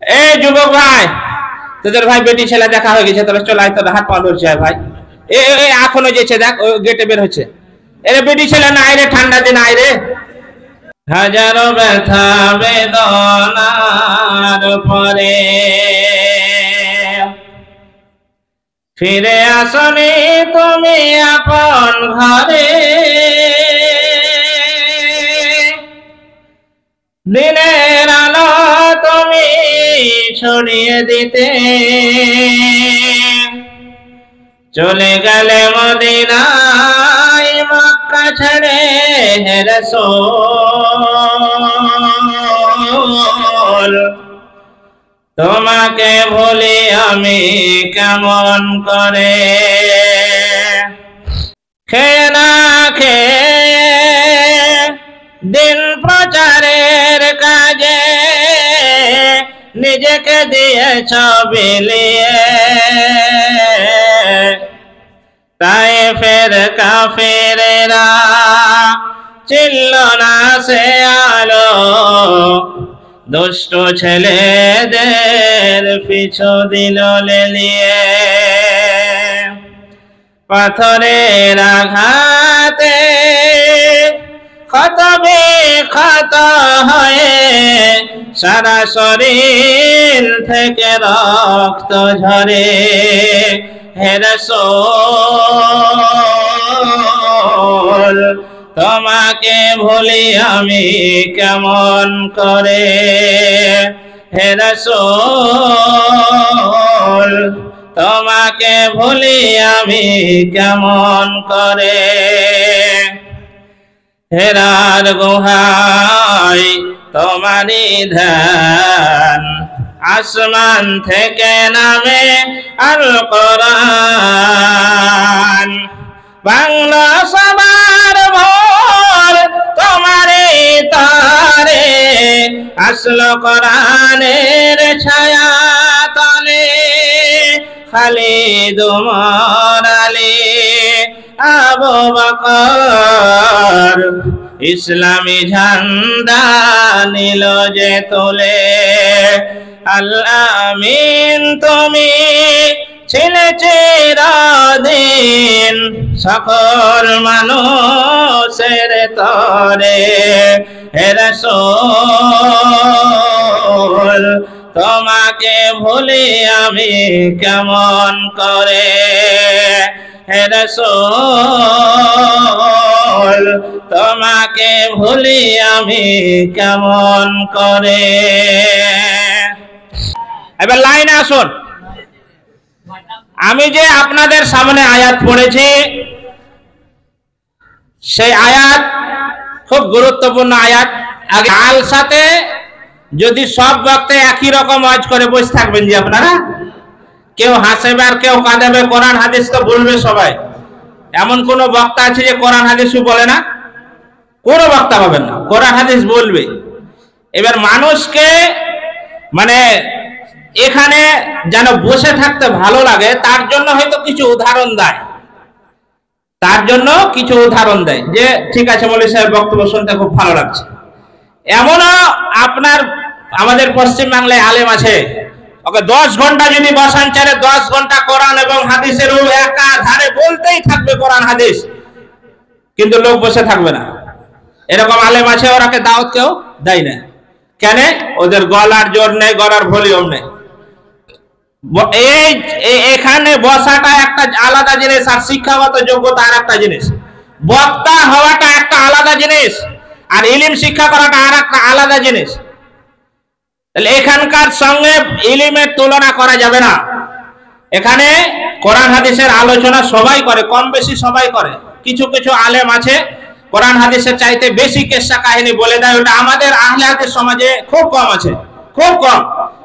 এই যুবক ভাই, তোদের ভাই বেটি ছেলে দেখা হয়ে গেছে, তোরা চল আয়, তোর হাত পা ধরছে ভাই। এ এখনো যেছে, দেখ ওই গেটে বের হচ্ছে। এরে বেটি ছেলে না, আয় রে, ঠান্ডা দিন আয় রে। হাজারো ব্যথা বেদনার পরে ফিরে আসনি তুমি আপন ঘরে, দিনের আলো তুমি ছড়িয়ে দিতে চলে গেলে মদিনায় মক্কা ছেড়ে হে রাসূল। তোমাকে ভুলি আমি কেমন করে, খেয়ে না খেয়ে দিন প্রচারের কাজে নিজেকে দিয়েছ বিলিয়ে, তায়েফের কাফেরেরা চিনল না সে আলো, দুষ্ট ছেলেদের পিছু দিল লেলিয়ে। পাথরের আঘাতে ক্ষত বিক্ষত হয়ে সারা শরীর থেকে রক্ত ঝরে, হে রাসূল তোমাকে ভুলি আমি কেমন করে, হে রাসূল তোমাকে ভুলি আমি কেমন করে। হেরার গুহায় তোমারই ধ্যান, আসমান থেকে নামে আল কোরআন, বাংলা সবার ভোর তোমারই তারে, আসলো কোরআনের ছায়া তলে, খালিদ ওমর আলী আবু বকর ইসলামী ঝান্ডা নিল যে তোলে। আল আমিন তুমি ছিলে চিরদিন সকল মানুষের তরে, হে রাসূল তোমাকে ভুলি আমি কেমন করে, হে রাসূল তোমাকে ভুলি আমি কেমন করে। এবার লাইনে আসুন। আমি যে আপনাদের সামনে আয়াত পড়েছি, সেই আয়াত খুব গুরুত্বপূর্ণ আয়াত। আগে আলসাতে যদি সব বক্তা একই রকম ওয়াজ করে বসে থাকবেন যে আপনারা, কেউ হাসবে আর কেউ কাঁদাবে, কোরআন হাদিস তো বলবে সবাই। এমন কোন বক্তা আছে যে কোরআন হাদিসও বলে না? কোনো বক্তা পাবেন না, কোরআন হাদিস বলবে। এবার মানুষকে মানে এখানে যেন বসে থাকতে ভালো লাগে, তার জন্য হয়তো কিছু উদাহরণ দেয়, তার জন্য কিছু উদাহরণ দেয় যে ঠিক আছে মৌলভী সাহেব বক্তব্য শুনতে খুব ভালো লাগছে। এমনও আপনার আমাদের পশ্চিম বাংলায় আলেম আছে, ওকে 10 ঘন্টা যদি বসান চারে 10 ঘন্টা কোরআন এবং হাদিসের একাধারে বলতেই থাকবে কোরআন হাদিস, কিন্তু লোক বসে থাকবে না। এরকম আলেম আছে, ওরাকে দাওয়াত কেউ দেয় না। কেন? ওদের গলার জোর নেই, গলার ভলিউম নেই। এখানে বসাটা একটা আলাদা জিনিস, আর শিক্ষাগত যোগ্যতা আর একটা জিনিস। বক্তা হওয়াটা একটা আলাদা জিনিস, আর ইলম শিক্ষা করাটা আর একটা আলাদা জিনিস। তাহলে এখানকার সঙ্গে ইলমের তুলনা করা যাবে না। এখানে কোরআন হাদিসের আলোচনা সবাই করে, কম বেশি সবাই করে। কিছু কিছু আলেম আছে কোরআন হাদিসের চাইতে বেশি কিসসা কাহিনী বলে দেয়, ওটা আমাদের আহলে হাদিস সমাজে খুব কম আছে, খুব কম।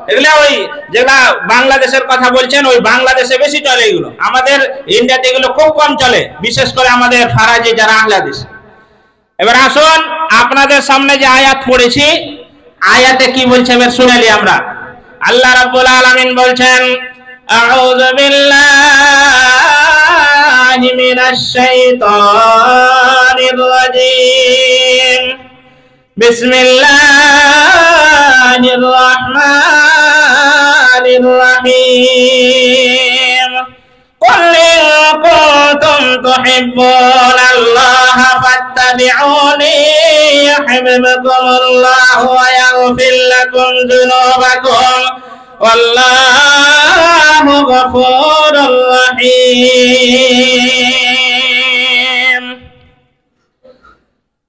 এগুলো ওই যেটা বাংলাদেশের কথা বলছেন, ওই বাংলাদেশে বেশি চলে এগুলো, আমাদের ইন্ডিয়াতে এগুলো খুব কম চলে, বিশেষ করে আমাদের ফারাজি যারা আহলে হাদিস। এবার আসুন আপনাদের সামনে যে আয়াত পড়েছি, আয়াতে কি বলছে এবার শুনেলি আমরা। আল্লাহ রাব্বুল আলামিন বলছেন, আউযু বিল্লাহি মিনাশ শাইতানির রাজীম, বিসমিল্লাহির রাহমানির الرحيم قل إن كنتم تحبون الله فاتبعوني يحببكم الله ويغفر لكم ذنوبكم والله غفور رحيم।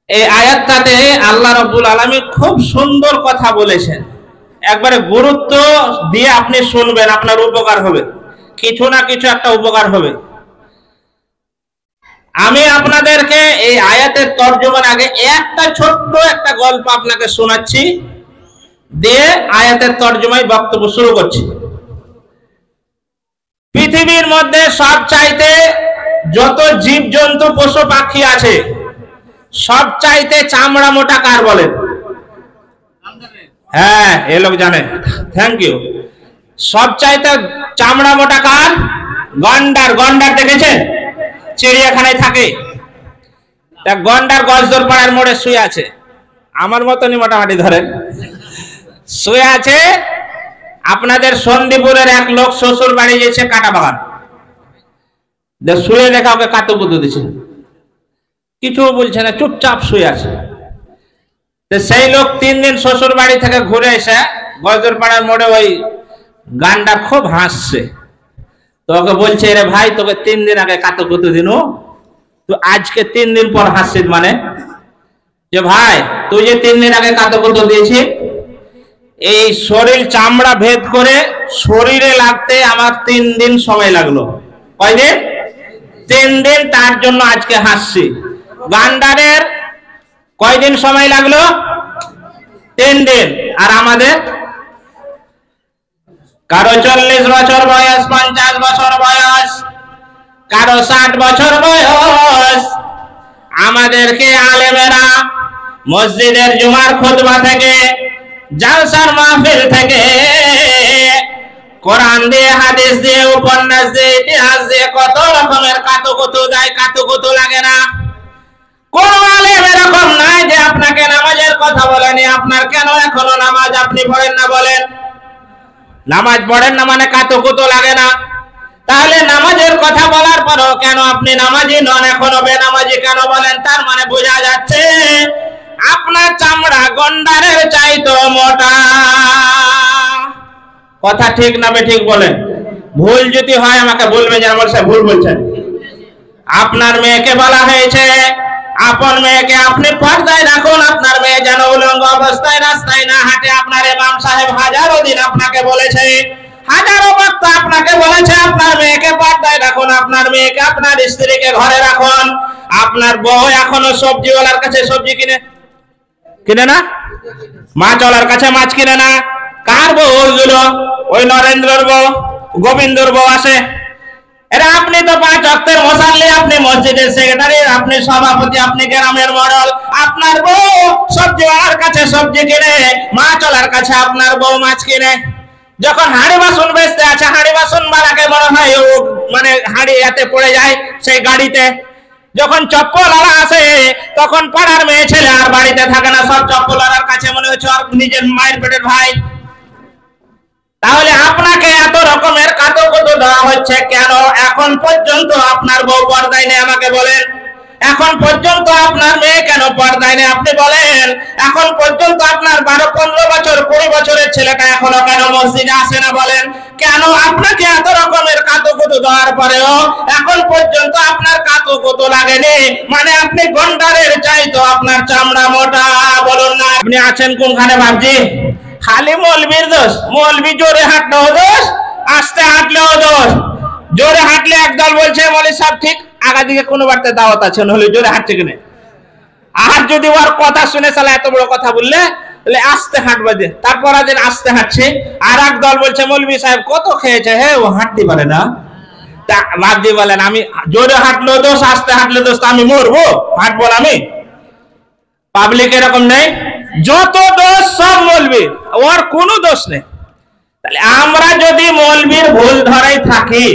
এই আয়াতটাতে আল্লাহ রাব্বুল আলামিন খুব সুন্দর কথা বলেছেন। একবারে গুরুত্ব দিয়ে আপনি শুনবেন, আপনার উপকার হবে, কিছু না কিছু একটা উপকার হবে। আমি আপনাদেরকে এই আয়াতের তর্জমার আগে একটা ছোট্ট একটা গল্প আপনাকে শোনাচ্ছি, দিয়ে আয়াতের তর্জমায় বক্তব্য শুরু করছি। পৃথিবীর মধ্যে সব চাইতে যত জীবজন্তু পশু পাখি আছে সব চাইতে চামড়া মোটা কার বলেন? হ্যাঁ, এ লোক জানে, থ্যাংক ইউ। সব চাইতে চামড়া মোটা কার? গন্ডার। গন্ডার দেখেছেন? চিড়িয়াখানায় থাকে। তা গন্ডার গজদর পাড়ার মোড়ে শুয়ে আছে, আমার মতনই মোটামুটি ধরেন শুয়ে আছে। আপনাদের সন্দীপুরের এক লোক শ্বশুর বাড়ি গেছে কাটা বাগান, শুয়ে দেখা ওকে কাতুকুতু দিচ্ছে, কিছু বলছে না, চুপচাপ শুয়ে আছে। সেই লোক 3 দিন শ্বশুর বাড়ি থেকে ঘুরে এসে গজদর পাড়ার মোড়ে ওই গান্ডার খুব হাসছে। তো ওকে বলছে, রে ভাই, তোকে 3 দিন আগে কাতুকুতু দিনু, তুই আজকে 3 দিন পর হাসছিস মানে? যে ভাই, তুই যে 3 দিন আগে কাতুকুতু দিয়েছি, এই শরীর চামড়া ভেদ করে শরীরে লাগতে আমার 3 দিন সময় লাগলো। কয়দিন? 3 দিন। তার জন্য আজকে হাসছি। গান্ডারের কয়দিন সময় লাগলো? 3 দিন। আর আমাদের কারো 40 বছর বয়স, 50 বছর বয়স, কারো 60 বছর বয়স। আমাদেরকে আলেমেরা মসজিদের জুমার খুতবা থেকে, জালসার মাহফিল থেকে, কোরআন দিয়ে, হাদিস দিয়ে, উপন্যাস দিয়ে, ইতিহাস দিয়ে কত রকমের কাতুকুতু দেয়। কাতুকুতু লাগে না? কোন আলেম এরকম নাই যে আপনাকে নামাজের কথা বলেনি। আপনার কেন এখনো নামাজ আপনি পড়েন না বলেন? নামাজ পড়েন না মানে কাতুকুতু লাগে না? তাহলে নামাজের কথা বলার পরও কেন আপনি নামাজি নন, এখনো বেনামাজি কেন বলেন? তার মানে বোঝা যাচ্ছে আপনার চামড়া গন্ডারের চাইতো মোটা। কথা ঠিক না ঠিক বলেন? ভুল যদি হয় আমাকে বলবেন যে আমার সাহেব ভুল বলছেন। আপনার মেয়েকে বলা হয়েছে, আপন মেয়েকে আপনি পর্দায় রাখুন, আপনার মেয়ে যেন উলঙ্গ অবস্থায় রাস্তায় না হাঁটে। আপনার ইমাম সাহেব হাজারো দিন আপনাকে বলেছে, হাজারো বক্তা আপনাকে বলেছে আপনার মেয়েকে পর্দায় রাখুন, আপনার মেয়েকে, আপনার স্ত্রীকে ঘরে রাখুন। আপনার বউ এখনো সবজিওয়ালার কাছে সবজি কিনে না, মাছওয়ালার কাছে মাছ কিনে না। কার বউ ওইগুলো? ওই নরেন্দ্রর বউ, গোবিন্দর বউ আসে। এরা আপনি তো 5 ওয়াক্তের মুসাল্লি, আপনি মসজিদের সেক্রেটারি, আপনি সভাপতি, আপনি গ্রামের মডেল। আপনার বউ সবজিওয়ালার কাছে সবজি কিনে, মাছওয়ালার কাছে আপনার বউ মাছ কিনে। যখন হাঁড়ি বাসন বেচতে আছে, হাঁড়ি বাসন বালাকে মনে হয় ও মানে হাঁড়ি এতে পড়ে যায় সেই গাড়িতে। যখন চপ্পলওয়ালা আসে তখন পাড়ার মেয়ে ছেলে আর বাড়িতে থাকে না, সব চপ্পলওয়ালার কাছে মনে হচ্ছে আর নিজের মায়ের পেটের ভাই। তাহলে আপনাকে এত রকমের কাতুকুতু দেওয়া হচ্ছে কেন? এখন পর্যন্ত আপনার বউ পর্দায় নেই আমাকে বলেন? এখন পর্যন্ত আপনার মেয়ে কেন পর্দায় নেই আপনি বলেন? এখন পর্যন্ত আপনার 12, 15 বছর, 20 বছরের ছেলেটা এখনো কেন মসজিদে আসে না বলেন? কেন? আপনাকে এত রকমের কাতুকুতু দেওয়ার পরেও এখন পর্যন্ত আপনার কাতুকুতু লাগেনি, মানে আপনি গন্ডারের চাইতো আপনার চামড়া মোটা। বলুন না, আপনি আছেন কোনখানে বাবজি? খালি মৌলবীর দোষ। মৌলবী জোরে হাঁটলেও দোষ, আস্তে হাঁটলেও দোষ। জোরে হাঁটলে একদল বলছে মৌলবী সাহেব ঠিক, আগা দিকে কোনো বার্তা দাওয়াত আছে, হলে জোরে হাঁটছে কিনা। আর যদি ওর কথা শুনে সালা এত বড় কথা বললে, তাহলে আস্তে হাঁটবে যে, তারপর দিন আস্তে হাঁটছে। আর এক দল বলছে মৌলবী সাহেব কত খেয়েছে, হে ও হাঁটতে পারে না। তা বাদ বলেন, আমি জোরে হাঁটলেও দোষ, আস্তে হাঁটলে দোষ, আমি মরবো? হাঁটবো আমি? পাবলিক এরকম নেই, যত দোষ সব মৌলবীর, ওর কোনো দোষ নেই। তাহলে আমরা যদি মৌলবীর ভুল ধরাই থাকি,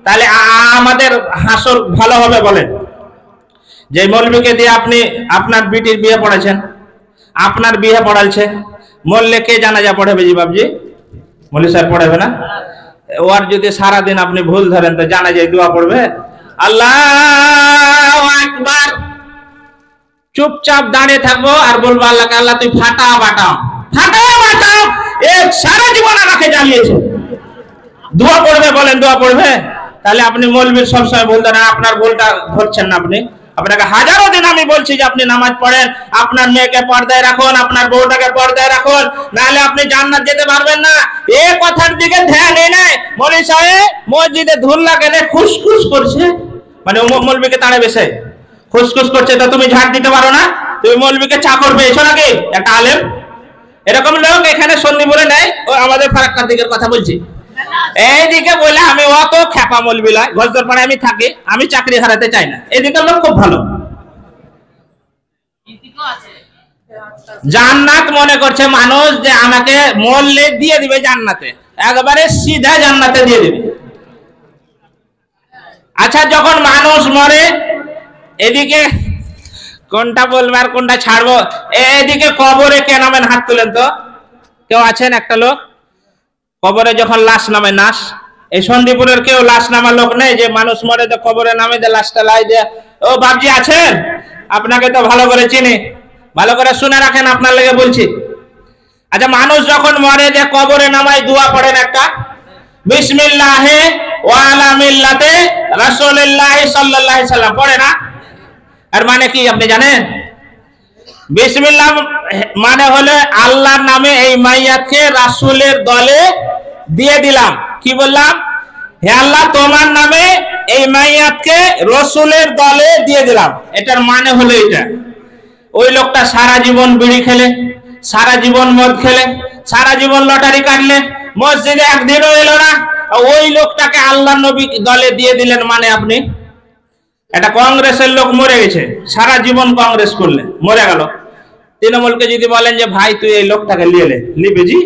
তাহলে আমাদের হাসর ভালো হবে বলেন? যে মৌলবীকে দিয়ে আপনি আপনার বিটির বিয়ে পড়াচ্ছেন, আপনার বিয়ে পড়ালছে, মরলে কে জানাজা পড়াবে? জি বাবজি, মৌলবী সাহেব পড়াবে না? ওর যদি সারাদিন আপনি ভুল ধরেন তো জানা যায় দোয়া পড়বে? আল্লাহু আকবার। চুপচাপ দাঁড়িয়ে থাকবো আর বলবো আল্লাহকে, আল্লাহ তুই ফাটা বাটাও, ফাটা বাটাও, এক সারা জীবন আমাকে জ্বালিয়েছে। দোয়া পড়বে? বলেন দোয়া পড়বে? তাহলে আপনি মৌলবীর সবসময় বলতেন আপনার ভুলটা ধরছেন না। আপনাকে হাজারো দিন আমি বলছি যে আপনি নামাজ পড়েন, আপনার মেয়েকে পর্দায় রাখুন, আপনার বউটাকে পর্দায় রাখুন, নাহলে আপনি জান্নাত যেতে পারবেন না। এই কথার দিকে ধ্যানই নাই। মৌলবী সাহেব মসজিদে ধুল্লা কেনে খুসখুস করছে, মানে মৌলবীকে তাড়ে বেসে খুসখুস করছে, তো তুমি ঝাড় দিতে পারো না? তুমি মৌলবীকে চাকর পেয়েছো নাকি একটা আলেম? এরকম লোক এখানে সন্ধিপুরে নেই। ও আমাদের ফারাক্কার দিকের কথা বলছি। এইদিকে বলে আমি অত খ্যাপা মৌলবী লয়, গজদরপাড়ায় আমি থাকি, আমি চাকরি হারাতে চাই না। এদিকে লোক খুব ভালো, জান্নাত মনে করছে মানুষ যে আমাকে মরলে দিয়ে দিবে জান্নাতে, একবারে সিধা জান্নাতে দিয়ে দিবে। আচ্ছা যখন মানুষ মরে, এদিকে কোনটা বলবো আর কোনটা ছাড়বো, এদিকে কবরে কে নামেন? হাত তুলেন তো। কেউ আছেন? একটা লোক কবরে যখন লাশ নামে, নাশ, এই সন্দীপুরের কেউ লাশ নামা লোক নেই যে মানুষ মরে তো কবরে নামে যে লাশটা লাই দেয়? ও বাবজি আছেন? আপনাকে তো ভালো করে চিনি, ভালো করে শুনে রাখেন, আপনার লেগে বলছি। আচ্ছা মানুষ যখন মরে যে কবরে নামায় দোয়া পড়েন একটা, বিসমিল্লাহি ওয়া আলা মিল্লাতে রাসূলিল্লাহি সাল্লাল্লাহু আলাইহি সাল্লাম, পড়ে না? আর মানে কি আপনি জানেন? বিসমিল্লাহ মানে হলো আল্লাহর নামে এই মাইয়াতকে রাসূলের দলে দিয়ে দিলাম। কি বললাম? হে আল্লাহ তোমার নামে এই মাইয়াতকে রাসূলের দলে দিয়ে দিলাম। এটার মানে হলো এটা। ওই লোকটা সারা জীবন বিড়ি খেলে, সারা জীবন মদ খেলে, সারা জীবন লটারি কাটলে, মসজিদে একদিনও এলো না, ওই লোকটাকে আল্লাহর নবী দলে দিয়ে দিলেন। মানে আপনি একটা কংগ্রেসের লোক মরে গেছে, সারা জীবন কংগ্রেস করলে, মরে গেল। তৃণমূলকে যদি বলেন যে ভাই তুই এই লোকটাকে লিবে জি,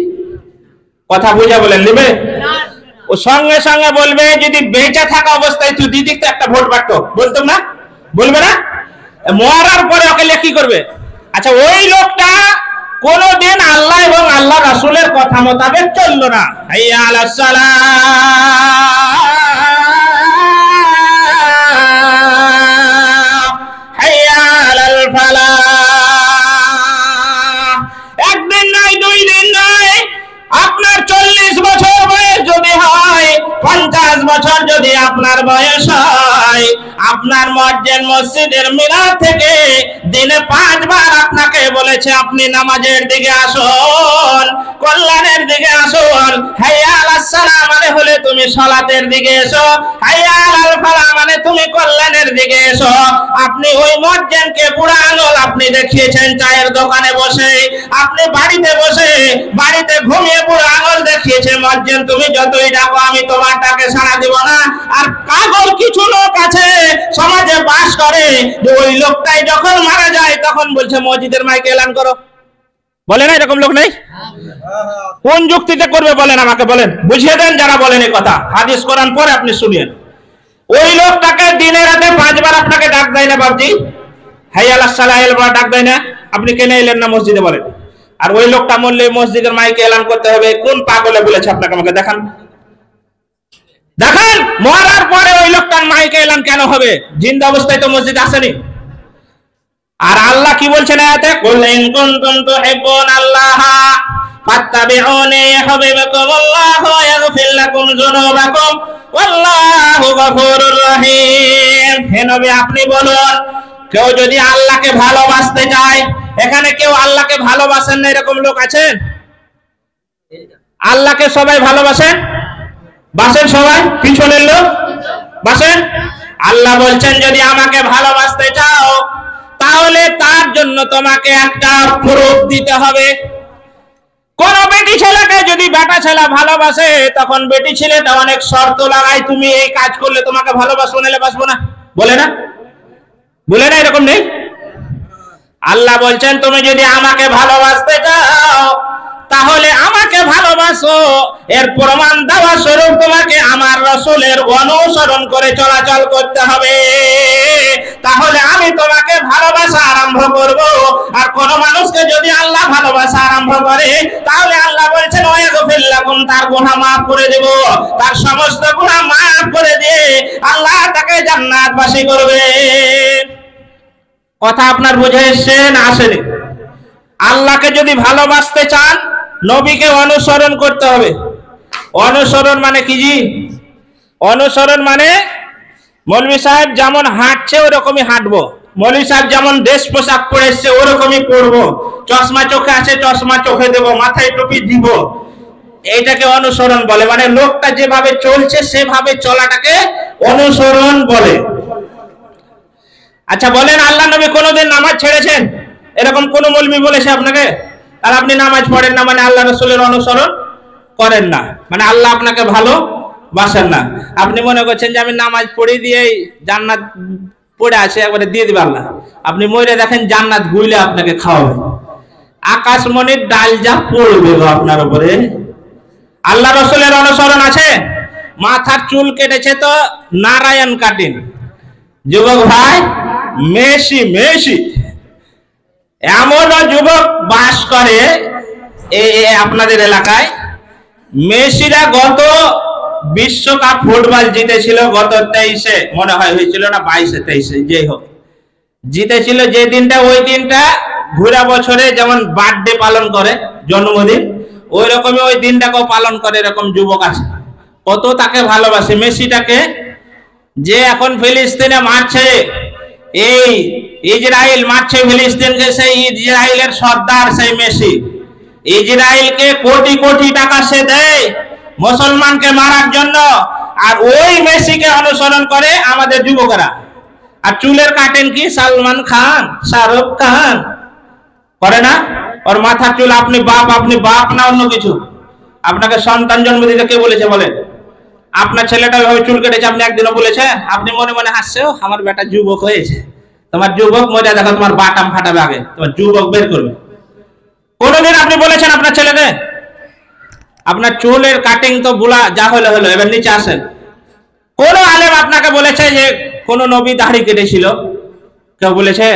কথা বুঝা বলেন লিবে? ও সঙ্গে সঙ্গে বলবে যদি বেঁচে থাকা অবস্থায় তুই দিদিক তো একটা ভোট বাড়তো, বলতাম না? বলবে না? মরার পরে ওকে কি করবে? আচ্ছা ওই লোকটা কোনদিন আল্লাহ এবং আল্লাহ রাসূলের কথা মোতাবেক চললো না। হাইয়া আলাস সালাহ, হাইয়া আলাল ফালাহ। একদিন নাই, দুই দিন নাই, আপনার 40 বছর বয়স যদি হয়, 50 বছর যদি আপনার বয়স হয়, আপনার মুয়াজ্জিন মসজিদের মিনার থেকে দিনে 5 বার আপনাকে বলেছে আপনি নামাজের দিকে আসুন, কল্যাণের দিকে আসুন। হাইয়া আলাস সালাহ মানে হলে তুমি সালাতের দিকে এসো, হাইয়া আলাল ফালাহ মানে তুমি কল্যাণের দিকে এসো। আপনি ওই মুয়াজ্জিনকে বুড়া আঙুল আপনি দেখিয়েছেন চায়ের দোকানে বসে, আপনি বাড়িতে বসে, বাড়িতে ঘুমিয়ে বুড়া আঙুল দেখিয়েছে মুয়াজ্জিন তুমি যতই ডাকো আমি তোমার ডাকে সাড়া দিব না। আর পাগল কিছু লোক আছে সমাজে বাস করে, যে ওই লোকটাই যখন মারা যায় তখন বলছে মসজিদের মাইকে এলান করো। বলে না এরকম লোক নেই? কোন যুক্তিতে করবে বলেন, আমাকে বলেন, বুঝিয়ে দেন যারা বলেন এই কথা। হাদিস কোরআন পরে আপনি শুনিয়েন। ওই লোকটাকে দিনে রাতে 5 বার আপনাকে ডাক দেয় না বাবজি? হাইয়া আলাস সালাহ ডাক দেয় না? আপনি কেন এলেন না মসজিদে বলেন? আর ওই লোকটা মরলে মসজিদের মাইকে এলান করতে হবে, কোন পাগলে বলেছে আপনাকে? আমাকে দেখান, দেখান। মরার পরে ওই লোকটার মাইকে এলান কেন হবে? জিন্দা অবস্থায় তো মসজিদ আসেনি। আর আল্লাহ কি বলছেন আয়াতে? কুল ইন কুনতুম তুহিব্বুনাল্লাহ ফাত্তাবিউনি ইউহিব্বুকুমুল্লাহু ওয়া ইয়াগফির লাকুম যুনুবাকুম ওয়াল্লাহু গফুরুর রহিম। হে নবী আপনি বলুন, কেউ যদি আল্লাহকে ভালোবাসতে চায়, এখানে কেউ আল্লাহকে ভালোবাসেন না এরকম লোক আছেন? আল্লাহকে সবাই ভালোবাসেন? বাসেন সবাই? পিছনের লোক বাসেন? আল্লাহ বলছেন যদি আমাকে ভালোবাসতে চাও তাহলে তার জন্য তোমাকে একটা প্রুফ দিতে হবে। কোন বেটি ছেলেকে যদি বেটা ছেলে ভালোবাসে তখন বেটি ছেলেটা অনেক শর্ত লাগায়, তুমি এই কাজ করলে তোমাকে ভালোবাসবো, নাহলে বাসবো না। বলে না? বলে না এরকম নেই? আল্লাহ বলছেন তুমি যদি আমাকে ভালোবাসতে চাও তাহলে আমাকে ভালোবাসো, এর প্রমাণ দেওয়া স্বরূপ তোমাকে আমার রাসূলের অনুসরণ করে চলাচল করতে হবে। তাহলে আমি তোমাকে ভালোবাসার আরম্ভ করব। আর কোন মানুষকে যদি আল্লাহ ভালোবাসা আরম্ভ করে তাহলে আল্লাহ বলছেন ওয়াগফির লাকুম, তার গুনাহ maaf করে দেব, তার সমস্ত গুনাহ maaf করে দিয়ে আল্লাহ তাকে জান্নাতবাসী করবে। কথা আপনার বুঝে এসেছে না আসেনি? আল্লাহকে যদি ভালোবাসতে চান নবীকে অনুসরণ করতে হবে। অনুসরণ মানে কি জি? অনুসরণ মানে মৌলভী সাহেব যেমন হাঁটছে ওরকমই হাঁটবো, মৌলভী সাহেব যেমন ড্রেস পোশাক পরে এসছে ওরকমই পরবো, চশমা চোখে আছে চশমা চোখে দেবো, মাথায় টুপি দিব। এইটাকে অনুসরণ বলে, মানে লোকটা যেভাবে চলছে সেভাবে চলাটাকে অনুসরণ বলে। আচ্ছা বলেন, আল্লাহ নবী কোনোদিন নামাজ ছেড়েছেন? এরকম কোন মৌলভী বলেছে আপনাকে? আর আপনি নামাজ পড়েন না মানে আল্লাহ রাসূলের অনুসরণ করেন না, মানে আল্লাহ আপনাকে ভালোবাসেন না। আপনি মনে করছেন যে আমি নামাজ পড়ে দিয়ে জান্নাত পড়ে আছে একবারে দিয়ে দিবে আল্লাহ। আপনি মরে দেখেন জান্নাত গুইলে আপনাকে খাওয়াবে, আকাশমণির ডাল যা পড়বে আপনার উপরে। আল্লাহ রাসূলের অনুসরণ আছে? মাথার চুল কেটেছে তো নারায়ণ কাটিন। যুবক ভাই, মেসি মেসি এমনও যুবক বাস করে আপনাদের এলাকায়। মেসিরা গত বিশ্বকাপ ফুটবল জিতেছিল, গত 23-এ মনে হয় হয়েছিল না 22-23-এ, যেই হোক জিতেছিল যে দিনটা, ওই দিনটা ঘুরা বছরে যেমন বার্থডে পালন করে জন্মদিন, ওই রকমই ওই দিনটাকেও পালন করে এরকম যুবক আছে। কত তাকে ভালোবাসে মেসিটাকে, যে এখন ফিলিস্তিনে মারছে, এই ইসরায়েল মারছে ফিলিস্তিনকে, সেই ইসরায়েলের সর্দার সেই মেসি। ইসরায়েলকে কোটি কোটি টাকা সে দেয় মুসলমানকে মারার জন্য, আর ওই মেসিকে অনুসরণ করে আমাদের যুবকরা। আর চুলের কাটেন কি সালমান খান, শাহরুখ খান করে না? ওর মাথার চুল আপনি বাপ না অন্য কিছু? আপনাকে সন্তান জন্ম দিতে কে বলেছে বলেন? আপনার ছেলেটা ওইভাবে চুল কেটেছে, আপনি একদিনও বলেছে? আপনি মনে মনে হাসছেও, আমার বেটা যুবক হয়েছে। তোমার যুবক মরে দেখো তোমার বাটাম ফাটাবে, আগে তোমার যুবক বের করবে। কোনদিন আপনি বলেছেন আপনার ছেলেকে? আপনার চুলের কাটিং তো বুলা যা হলো হলো, এবার নিচে আসেন। কোন আলেম আপনাকে বলেছে যে কোন নবী দাড়ি কেটেছিল? কেউ বলেছে?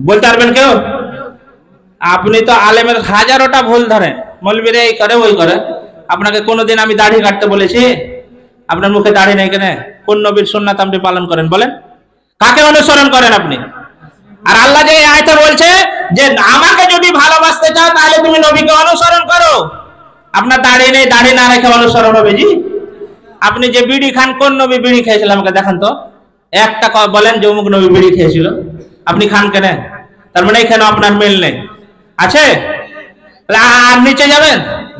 বলতে পারবেন কেউ? আপনি তো আলেমের হাজারোটা ভুল ধরেন, মৌলবীরা এই করে ওই করে। আপনাকে কোনোদিন আমি দাড়ি কাটতে বলেছি? আপনার মুখে দাড়ি নেই কেন? কোন নবীর সুন্নাত আপনি পালন করেন বলেন? কাকে অনুসরণ করেন আপনি? আর আল্লাহ যে আয়াতে বলছে যে আমাকে যদি ভালোবাসতে চাও তাহলে তুমি নবীকে অনুসরণ করো। আপনার দাড়ি নেই, দাড়ি না রেখে অনুসরণ হবে জি? আপনি যে বিড়ি খান, কোন নবী বিড়ি খেয়েছিল আমাকে দেখান তো, একটা বলেন যে অমুক নবী বিড়ি খেয়েছিল। আপনি খান কেন? তার মানে এখানে আপনার মিল নেই, আছে? আর নিচে যাবেন,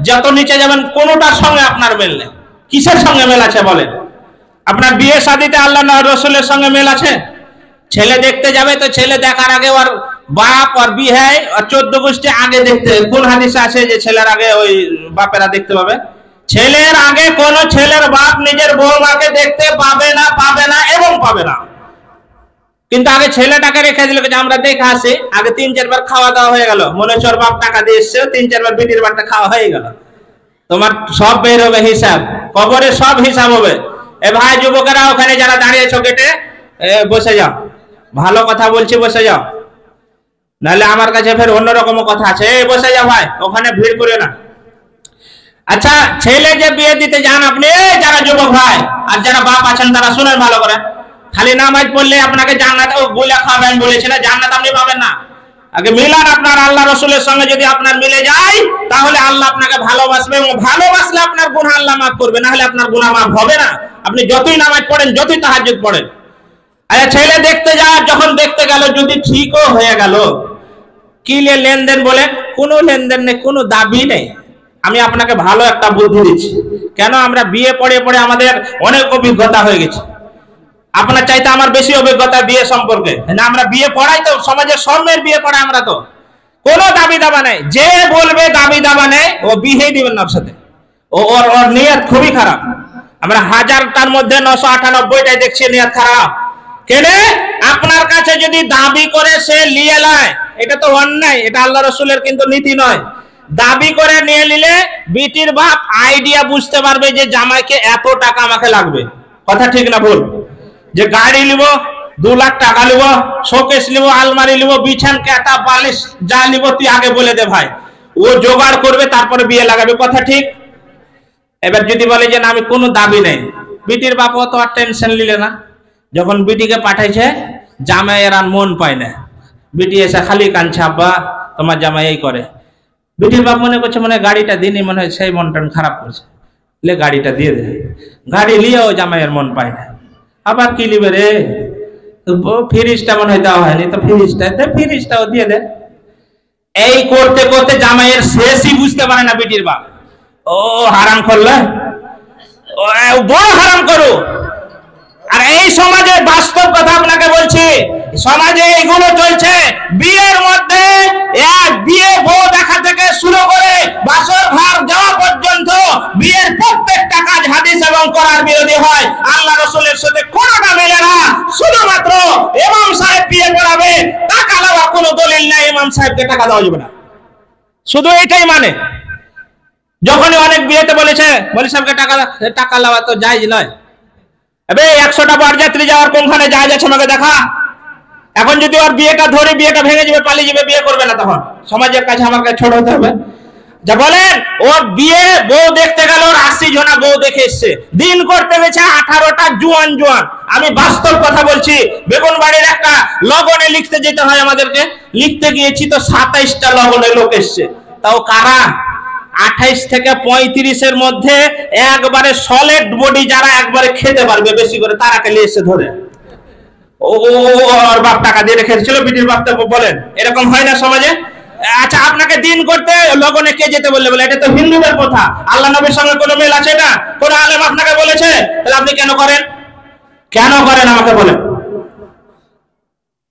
যত নিচে যাবেন কোনটার সঙ্গে আপনার মিল নেই। কিসের সঙ্গে মেল আছে বলেন? আপনার বিয়ে শাদীতে আল্লাহ রসুলের সঙ্গে মেল আছে? ছেলে দেখতে যাবে তো ছেলে দেখার আগে ওর বাপ আর বিয়ে আর 14 গোষ্ঠী আগে দেখতে, কোন হাদিসে আছে যে ছেলের আগে ওই বাপেরা দেখতে পাবে? ছেলের আগে কোন ছেলের বাপ নিজের বৌমাকে দেখতে পাবে না এবং পাবে না। কিন্তু আগে ছেলেটাকে রেখে দিল যে আমরা দেখে আসি, আগে 3-4 বার খাওয়া দাওয়া হয়ে গেল, মনে হচ্ছে ওর বাপ টাকা দিয়ে এসছে, 3-4 বার বিটির বাড়িতে খাওয়া হয়ে গেল, তোমার সব বের হবে হিসাব, কবরে সব হিসাব হবে। এ ভাই যুবকেরা ওখানে যারা দাঁড়িয়েছো গেটে বসে যাও, ভালো কথা বলছি বসে যাও, নাহলে আমার কাছে ফের অন্যরকম কথা আছে। বসে যাও ভাই, ওখানে ভিড় করে না। আচ্ছা, ছেলে যে বিয়ে দিতে যান আপনি, যারা যুবক ভাই আর যারা বাপ আছেন তারা শুনেন ভালো করে, খালি নামাজ পড়লে আপনাকে জান্নাত বলে খাবেন বলেছে না, জান্নাত আপনি পাবেন না। আগে মিলান আপনার আল্লাহ রসুলের সঙ্গে, যদি আপনার মিলে যায় তাহলে আল্লাহ আপনাকে ভালোবাসবে, এবং ভালোবাসলে আপনার গুনাহ আল্লাহ মাফ করবে, না হলে আপনার গুনাহ মাফ হবে না, আপনি যতই নামাজ পড়েন, যতই তাহাজ্জুদ পড়েন। আচ্ছা, ছেলে দেখতে যায়, যখন দেখতে গেল যদি ঠিকও হয়ে গেল, কি লেনদেন বলে? কোনো লেনদেন নেই, কোনো দাবি নেই। আমি আপনাকে ভালো একটা বুদ্ধি দিচ্ছি, কেন আমরা বিয়ে পড়ে পড়ে আমাদের অনেক অভিজ্ঞতা হয়ে গেছে। আপনার চাইতে আমার বেশি অভিজ্ঞতা বিয়ে সম্পর্কে, না আমরা বিয়ে পড়াই তো, সমাজের সব মেয়ের বিয়ে পড়াই আমরা তো, কোনো দাবি দাবা নেই। যে বলবে দাবি দাবা নেই ও বিয়ে দিবেন না ওর সাথে, ওর নিয়ত খুবই খারাপ। আমরা 1000টার মধ্যে 998টাই দেখছি নিয়ত খারাপ। কেনে? আপনার কাছে যদি দাবি করে সে নিয়ে নেয়, এটা তো অন্যায়, এটা আল্লাহ রসুলের কিন্তু নীতি নয়। দাবি করে নিয়ে নিলে বিটির বাপ আইডিয়া বুঝতে পারবে যে জামাইকে এত টাকা আমাকে লাগবে, কথা ঠিক না ভুল? যে গাড়ি নিব 2 লাখ টাকা নিব, শোকেস নিব, আলমারি নিব, বিছান কাটা বালিশ যা নিব তুই আগে বলে দে ভাই, ও জোগাড় করবে তারপরে বিয়ে লাগাবে, কথা ঠিক? এবার যদি বলে যে না আমি কোনো দাবি নেই, বিটির বাপ তো আর টেনশন নিলে না। যখন বিটিকে পাঠাইছে জামাইয়ের আর মন পায় না, বিটি এসে খালি কাঁদছে, আব্বা তোমার জামাই এই করে। বিটির বাপ মনে করছে মনে গাড়িটা দিনই মনে হয় সেই মন টন খারাপ করছে, লে গাড়িটা দিয়ে দে। গাড়ি নিয়েও জামাইয়ের মন পায় না, আবার কি নিবে রে, ফ্রিজটা মনে হয় দেওয়া হয়নি, তো ফ্রিজটাও দিয়ে দে। এই করতে করতে জামাইয়ের শেষই বুঝতে পারে না বিটির বাপ, ও হারাম করলে, ও বড় হারাম করো। আর এই সমাজে বাস্তব কথা আপনাকে বলছি, সমাজে এইগুলো চলছে। বিয়ের মধ্যে বিয়ে বউ দেখা থেকে শুরু করে বাসর ঘর যাওয়া পর্যন্ত বিয়ের প্রত্যেকটা কাজ হাদিস এবং কোরআন বিরোধী হয়, আল্লাহ রাসূলের সাথে কোনোটা মেলে না। শুধুমাত্র ইমাম সাহেব বিয়ে করাবে, টাকা দেওয়া কোনো দলিল নাই, ইমাম সাহেবকে টাকা দেওয়া যাবে না, শুধু এটাই মানে। যখনই অনেক বিয়েতে বলেছে বলি সাহেবকে টাকা দেওয়া তো জায়েজ নয়, এবে 100টা বরযাত্রী যাওয়ার কোনখানে জায়েজ আছে আমাকে দেখা। এখন যদি ওর বিয়েটা ধরে বিয়েটা ভেঙে যাবে, পালিয়ে যাবে, বিয়ে করবে না, তখন সমাজের কাছে আমার কাছে ছোট হতে হবে। যা বলেন ওর বিয়ে বউ দেখতে গেল, ওর 80 জনা বউ দেখে এসছে, দিন করতে গেছে 18টা জোয়ান। আমি বাস্তব কথা বলছি। বেগুনবাড়ির একটা লগনে লিখতে যেতে হয় আমাদেরকে, লিখতে গিয়েছি তো 27টা লগনে লোক এসছে, তাও কারা 28 থেকে 35-এর মধ্যে একবারে সলিড বডি, যারা একবারে খেতে পারবে বেশি করে, তারা কে এসে ধরে ওর বাপ টাকা দিয়ে রেখেছিল, বিটির বাপ। বলেন এরকম হয় না সমাজে? আচ্ছা আপনাকে দিন করতে লগনে কে যেতে বললে? বলে এটা তো হিন্দুদের কথা, আল্লাহ নবীর সঙ্গে কোনো মিল আছে না? কোন আলেম আপনাকে বলেছে? তাহলে আপনি কেন করেন আমাকে বলেন।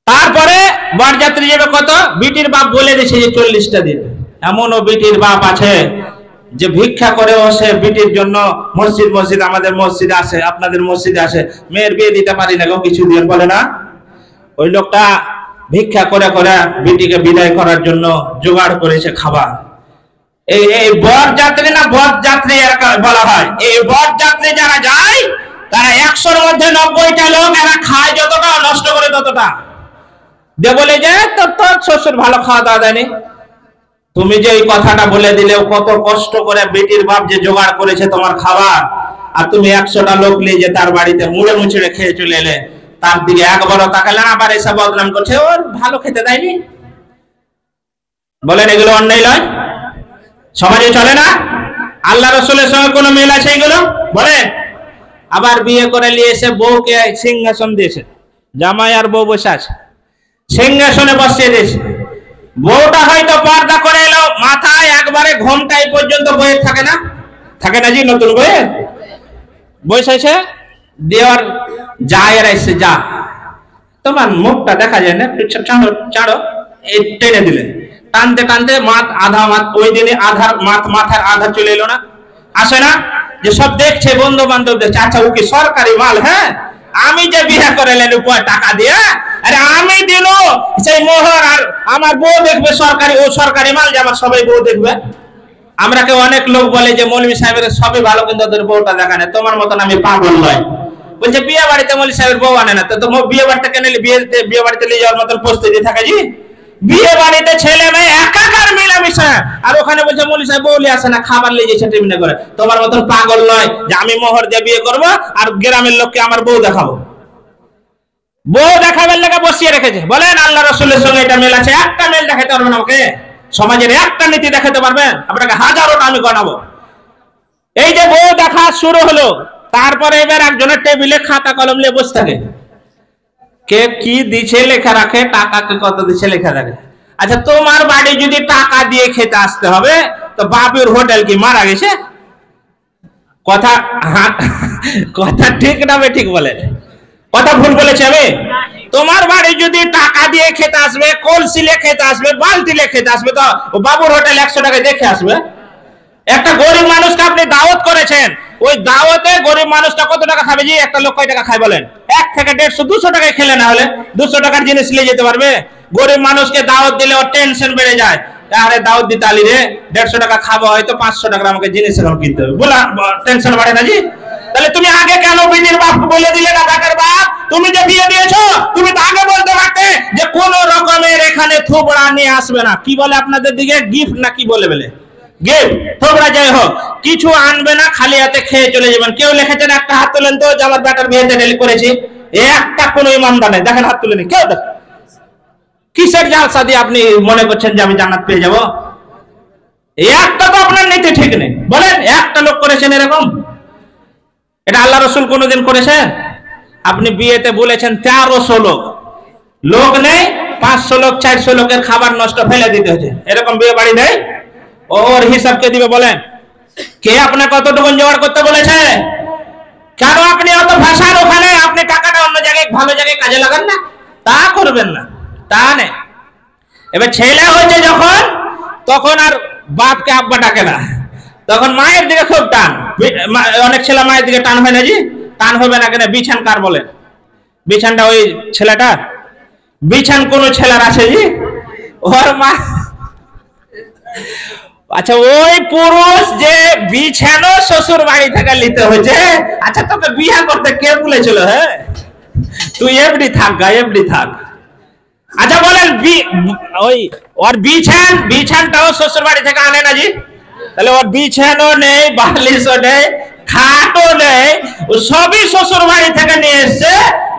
তারপরে বরযাত্রী যাবে কত, বিটির বাপ বলে দিয়েছে যে 40টা দিবে। এমনও বিটির বাপ আছে যে ভিক্ষা করে সে বিটির জন্য মসজিদ আমাদের মসজিদে আসে, আপনাদের মসজিদে আসে, মেয়ের বিয়ে দিতে পারি না গো কিছু দিয়ে, বলে না? ওই লোকটা ভিক্ষা করে করে বিটিকে বিদায় করার জন্য জোগাড় করেছে খাবার। এই বরযাত্রী না বরযাত্রী বলা হয়, এই বরযাত্রী যারা যায় তারা 100-র মধ্যে 90টা লোক এরা খায় যতটা, নষ্ট করে ততটা। দিয়ে বলে যে তোর শ্বশুর ভালো খাওয়া দাওয়া দেয়নি। তুমি যে এই কথাটা বলে দিলে, কত কষ্ট করে বেটির বাপ যে জোগাড় করেছে তোমার খাবার, আর তুমি 100টা লোক নিয়ে যে তার বাড়িতে মুড়ে মুছড়ে খেয়ে চলে এলে, তার দিকে একবারও তাকালে না, আবার এসব বদনাম করছে ওর ভালো খেতে দেয়নি। বলেন এগুলো অন্যায় নয়? সমাজে চলে না? আল্লাহ রাসূলের সঙ্গে কোনো মিল আছে এগুলো? বলেন। আবার বিয়ে করে নিয়ে এসে বউকে সিংহাসন দিয়েছে, জামাই আর বউ বসে আছে, সিংহাসনে বসিয়ে দিয়েছে। বউটা হয়তো পর্দা করে এলো, মাথায় একবারে ঘোমটাই পর্যন্ত বইয়ের থাকে না জি, নতুন বইয়ের বসেছে। দেওয়ার জায়ের এসে, যা তোমার মুখটা দেখা যায় না, চাড়ো, এই টেনে দিলেন, টানতে টানতে আধা মাথ, ওই দিনে মাথার আধা চলে এলো না, আসে না? যে সব দেখছে, বন্ধু বান্ধব দেখছে, আচ্ছা ও কি সরকারি মাল? হ্যাঁ, আমি যে বিয়ে করে এলেন টাকা দিয়ে, আরে আমি দিল সেই মোহর, আর আমার বউ দেখবে সরকারি, ও সরকারি মাল যে আমার সবাই বউ দেখবে। আমরা কেউ অনেক লোক বলে যে মৌলভী সাহেবের সবই ভালো, কিন্তু ওদের বউটা দেখা নেই। তোমার মতন আমি পাগল নয়। বলছে বিয়ে বাড়িতে মৌলভী সাহেবের বউ আনে না, তো বিয়ে বাড়িতে কেন বিয়ে বাড়িতে নিয়ে যাওয়ার মতন প্রস্তুতি থাকে জি? বিয়ে বাড়িতে ছেলে মেয়ে একাকার মিলামিশা, আর ওখানে বলছে মৌলভী সাহেব বউলি আসে না, খাবার নিয়ে যাচ্ছে টেবিলে করে। তোমার মতন পাগল নয় যে আমি মোহর দিয়ে বিয়ে করবো আর গ্রামের লোককে আমার বউ দেখাবো। বউ দেখাবার লেগে বসিয়ে রেখেছে। বলেন আল্লাহ রাসূলের সঙ্গে এটা মিল আছে? একটা মিল দেখাতে পারবেন আমাকে? সমাজের একটা নীতি দেখাতে পারবেন? আপনাকে হাজারোটা আমি গণাবো। এই যে বউ দেখা শুরু হলো, তারপরে এবার একজনের টেবিলে খাতা কলম নিয়ে বসে থাকে, কে কি দিছে লেখা রাখে, টাকাকে কত দিছে লেখা রাখে। আচ্ছা তোমার বাড়ি যদি টাকা দিয়ে খেতে আসতে হবে, তো বাপের হোটেল কি মারা গেছে? কথা ঠিক না ঠিক বলে? কথা ভুল বলেছে আমি? তোমার বাড়ি যদি টাকা দিয়ে খেতে আসবে, কলসি লে খেতে আসবে, বালতি লে খেতে আসবে, তো বাবুর হোটেল 100 টাকায় দেখে আসবে। একটা গরিব মানুষকে আপনি দাওয়াত করেছেন, ওই দাওয়াতে গরিব মানুষটা কত টাকা খাবে জি? একটা লোক কয় টাকা খায় বলেন? 1 থেকে 150 200 টাকায় খেলে না হলে 200 টাকার জিনিস নিয়ে যেতে পারবে? গরিব মানুষকে দাওয়াত দিলে ওর টেনশন বেড়ে যায়, আরে দাওয়াত দিতে আলি রে, 150 টাকা খাবো, হয়তো 500 টাকা আমাকে জিনিস এখন কিনতে হবে, বলা টেনশন বাড়ে না জি? তাহলে তুমি আগে কেন বিটির বাপ বলে দিলে না? বাপের বাপ তুমি যে বিয়ে দিয়েছো তুমি তো আগে বলতে পারতে যে কোন রকমের এখানে থোবড়া নিয়ে আসবে না। কি বলে আপনাদের দিকে গিফট না কি বলে বলে গিফট থোবড়া যাই হোক কিছু আনবে না, খালি হাতে খেয়ে চলে যাবেন। কেউ লিখেছেন একটা হাত তোলেন তো যে আমার বেটার বিয়েতে ডেলি করেছি, একটা কোনো ইমানদার নেই, দেখেন হাত তুলে নি কেউ। দেখ কিসের জালসা দিয়ে আপনি মনে করছেন যে আমি জান্নাত পেয়ে যাব? একটা তো আপনার নীতি ঠিক নেই। বলেন একটা লোক করেছেন এরকম? এটা আল্লাহ রসুল কোনোদিন করেছে? আপনি বিয়েতে বলেছেন 1300 লোক, লোক নেই 500 লোক 400 লোকের খাবার নষ্ট ফেলে দিতে হচ্ছে, এরকম বিয়ে বাড়ি নেই? ওর হিসাব কে দিবে বলেন? কে আপনাকে কতটুকু জোগাড় করতে বলেছে? কেন আপনি অত ভাষার ওখানে আপনি টাকাটা অন্য জায়গায় ভালো জায়গায় কাজে লাগান না? তা করবেন না, তা নেই। এবার ছেলে হয়েছে যখন, তখন আর বাপকে আব্বা ডাকে না, তখন মায়ের দিকে খুব টান। অনেক ছেলে মায়ের দিকে টান হয় না জি? টান হবে না কেন? বিছান কার বলেন? বিছানটা ওই ছেলেটা? বিছান কোন ছেলের আছে জি? ওর মা। আচ্ছা ওই পুরুষ যে বিছানো শ্বশুর বাড়ি থেকে নিতে হয়েছে, আচ্ছা তোকে বিয়ে করতে কে বলেছিল? হ্যাঁ তুই এমনি থাক গা, এমনি থাক। আচ্ছা বলেন ওই ওর বিছানটাও শ্বশুর বাড়ি থেকে আনে না জি? তাহলে ওর বিছানো নেই, বালিশও নেই, খাটও নেই, সবই শ্বশুর বাড়ি থেকে নিয়ে এসছে,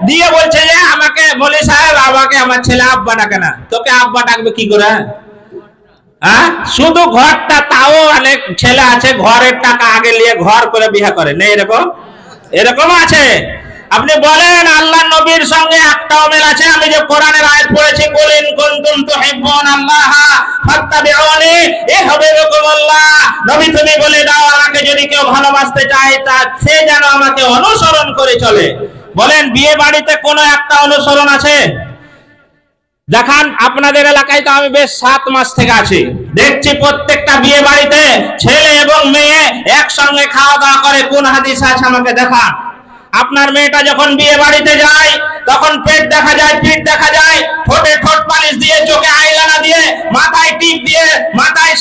দিয়ে বলছে যে আমাকে বলি সাহেব আমাকে আমার ছেলে আব্বা ডাকে না। তোকে আব্বা ডাকবে কি করে? হ্যাঁ শুধু ঘরটা, তাও অনেক ছেলে আছে ঘরের টাকা আগে নিয়ে ঘর করে বিয়ে করে, নেই এরকম? এরকম আছে? আপনি বলেন আল্লাহ নবীর সঙ্গে একটাও মিল আছে? আমি যে কোরআনের আয়াত পড়েছি, কুলিন কুনতুম তুহিব্বুনাল্লাহ ফাত্তাবিউনি ইউহিব্বুকুমুল্লাহ, নবী তুমি বলে দাও আমাকে যদি কেউ ভালোবাসতে চায় তা সে যেন আমাকে অনুসরণ করে চলে। বলেন বিয়ে বাড়িতে কোনো একটা অনুসরণ আছে? দেখান আপনাদের এলাকায় তো আমি বেশ 7 মাস থেকে আছি, দেখছি প্রত্যেকটা বিয়ে বাড়িতে ছেলে এবং মেয়ে একসঙ্গে খাওয়া দাওয়া করে। কোন হাদিস আছে আমাকে দেখান। আপনার মেয়েটা যখন বিয়ে বাড়িতে যায় তখন পেট দেখা যায়, পিঠ দেখা যায়, ঠোঁটে ঠোঁট পালিশ দিয়ে, চোখে আইলানা দিয়ে, মাথায় টিপ দিয়ে, মাথায়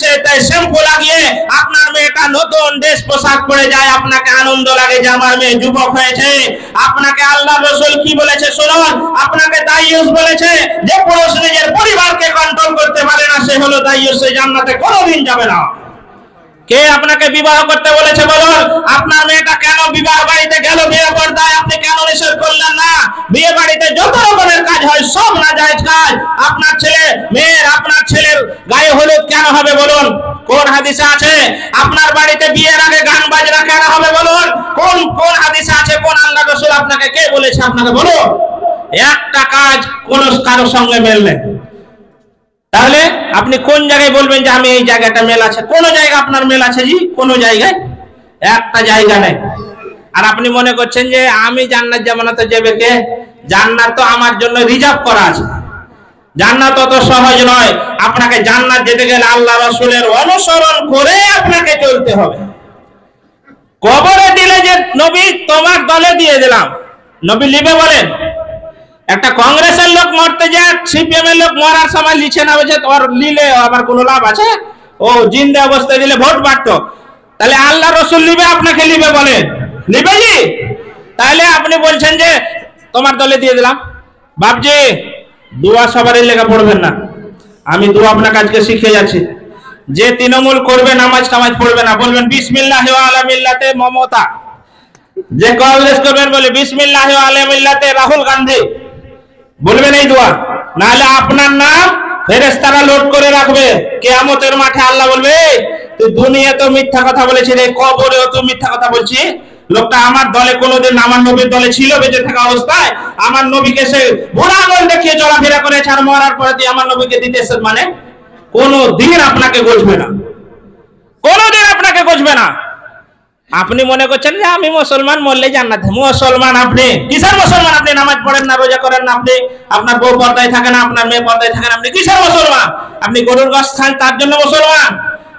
শ্যাম্পু লাগিয়ে আপনার মেয়েটা নতুন ড্রেস পোশাক পরে যায়। আপনাকে আনন্দ লাগে যে আমার মেয়ে যুবক হয়েছে। আপনাকে আল্লাহ রাসূল কি বলেছে শুনুন, আপনাকে দাইয়ুস বলেছে, যে পুরুষ নিজের পরিবারকে কন্ট্রোল করতে পারে না সে হলো দাইয়ুস, সে জান্নাতে কোনোদিন যাবে না। কে আপনাকে বিবাহ করতে বলেছে বলুন? আপনার মেয়েটা কেন বিবাহ বাড়িতে গেল বিয়ে পর্দায়, আপনি কেন নিষেধ করলেন না? বিয়ে বাড়িতে যত রকমের কাজ হয় সব নাজায়েজ কাজ। আপনার ছেলে মেয়ের, আপনার ছেলের গায়ে হলুদ কেন হবে বলুন? কোন হাদিসে আছে? আপনার বাড়িতে বিয়ের আগে গান বাজনা কেন হবে বলুন? কোন কোন হাদিসে আছে? কোন আল্লাহ রাসূল আপনাকে কে বলেছে আপনাকে বলুন? একটা কাজ কোন কারোর সঙ্গে মেল নেই। তাহলে আপনি কোন জায়গায় বলবেন যে আমি এই জায়গাটা মেল আছে? কোন জায়গা আপনার মেল আছে জি? কোন জায়গায়? একটা জায়গা নেই। আর আপনি মনে করছেন যে আমি জান্নাত যাব না তো যাবে কে? জান্নাত তো আমার জন্য রিজার্ভ করা আছে। জান্নাত অত সহজ নয়। আপনাকে জান্নাত যেতে গেলে আল্লাহ রাসূলের অনুসরণ করে আপনাকে চলতে হবে। কবরে দিলে যে নবী তোমার দলে দিয়ে দিলাম, নবী লিবে বলেন? একটা কংগ্রেসের লোক মরতে যায়, সিপিএম এর লোক মরার সময় লিখে না বলছে তোর লিলে আমার কোনো লাভ আছে? ও জিন্দা অবস্থায় দিলে ভোট বাড়তো। তাহলে আল্লাহ রাসূল লিবে আপনাকে লিবে বলেন? লিবে জি? তাহলে আপনি বলছেন যে তোমার দলে দিয়ে দিলাম। বাপজি দোয়া সবারই লেখা পড়বেন না, আমি দোয়া আপনাকে আজকে শিখিয়ে যাচ্ছি। যে তৃণমূল করবে নামাজ টামাজ পড়বে না, বলবেন বিসমিল্লাহি ওয়া আলা মিল্লাতে মমতা। যে কংগ্রেস করবেন বলে বিসমিল্লাহি ওয়া আলা মিল্লাতে রাহুল গান্ধী, বলবেন এই দোয়া, নাহলে আপনার নাম ফেরেশতারা লোড করে রাখবে। কিয়ামতের মাঠে আল্লাহ বলবে তুই দুনিয়া তো মিথ্যা কথা বলেছিস, রে কবরেও তো মিথ্যা কথা বলছিস। লোকটা আমার দলে কোনোদিন, আমার নবীর দলে ছিল বেঁচে থাকা অবস্থায়, আমার নবীকে সে বুড়া আঙুল দেখিয়ে চলাফেরা করেছে, আর মরার পরে তুই আমার নবীকে দিতেছিস মানে? কোনোদিন আপনাকে গজবে না, কোনোদিন আপনাকে গজবে না। আপনি মনে করছেন যে আমি মুসলমান, মরলে জান্নাত। মুসলমান আপনি? কিসের মুসলমান? আপনি নামাজ পড়েন না, রোজা করেন না, আপনি আপনার বউ পর্দায় থাকে না, আপনার মেয়ে পর্দায় থাকে না, আপনি কিসের মুসলমান? আপনি গরুর গোশত খান তার জন্য মুসলমান?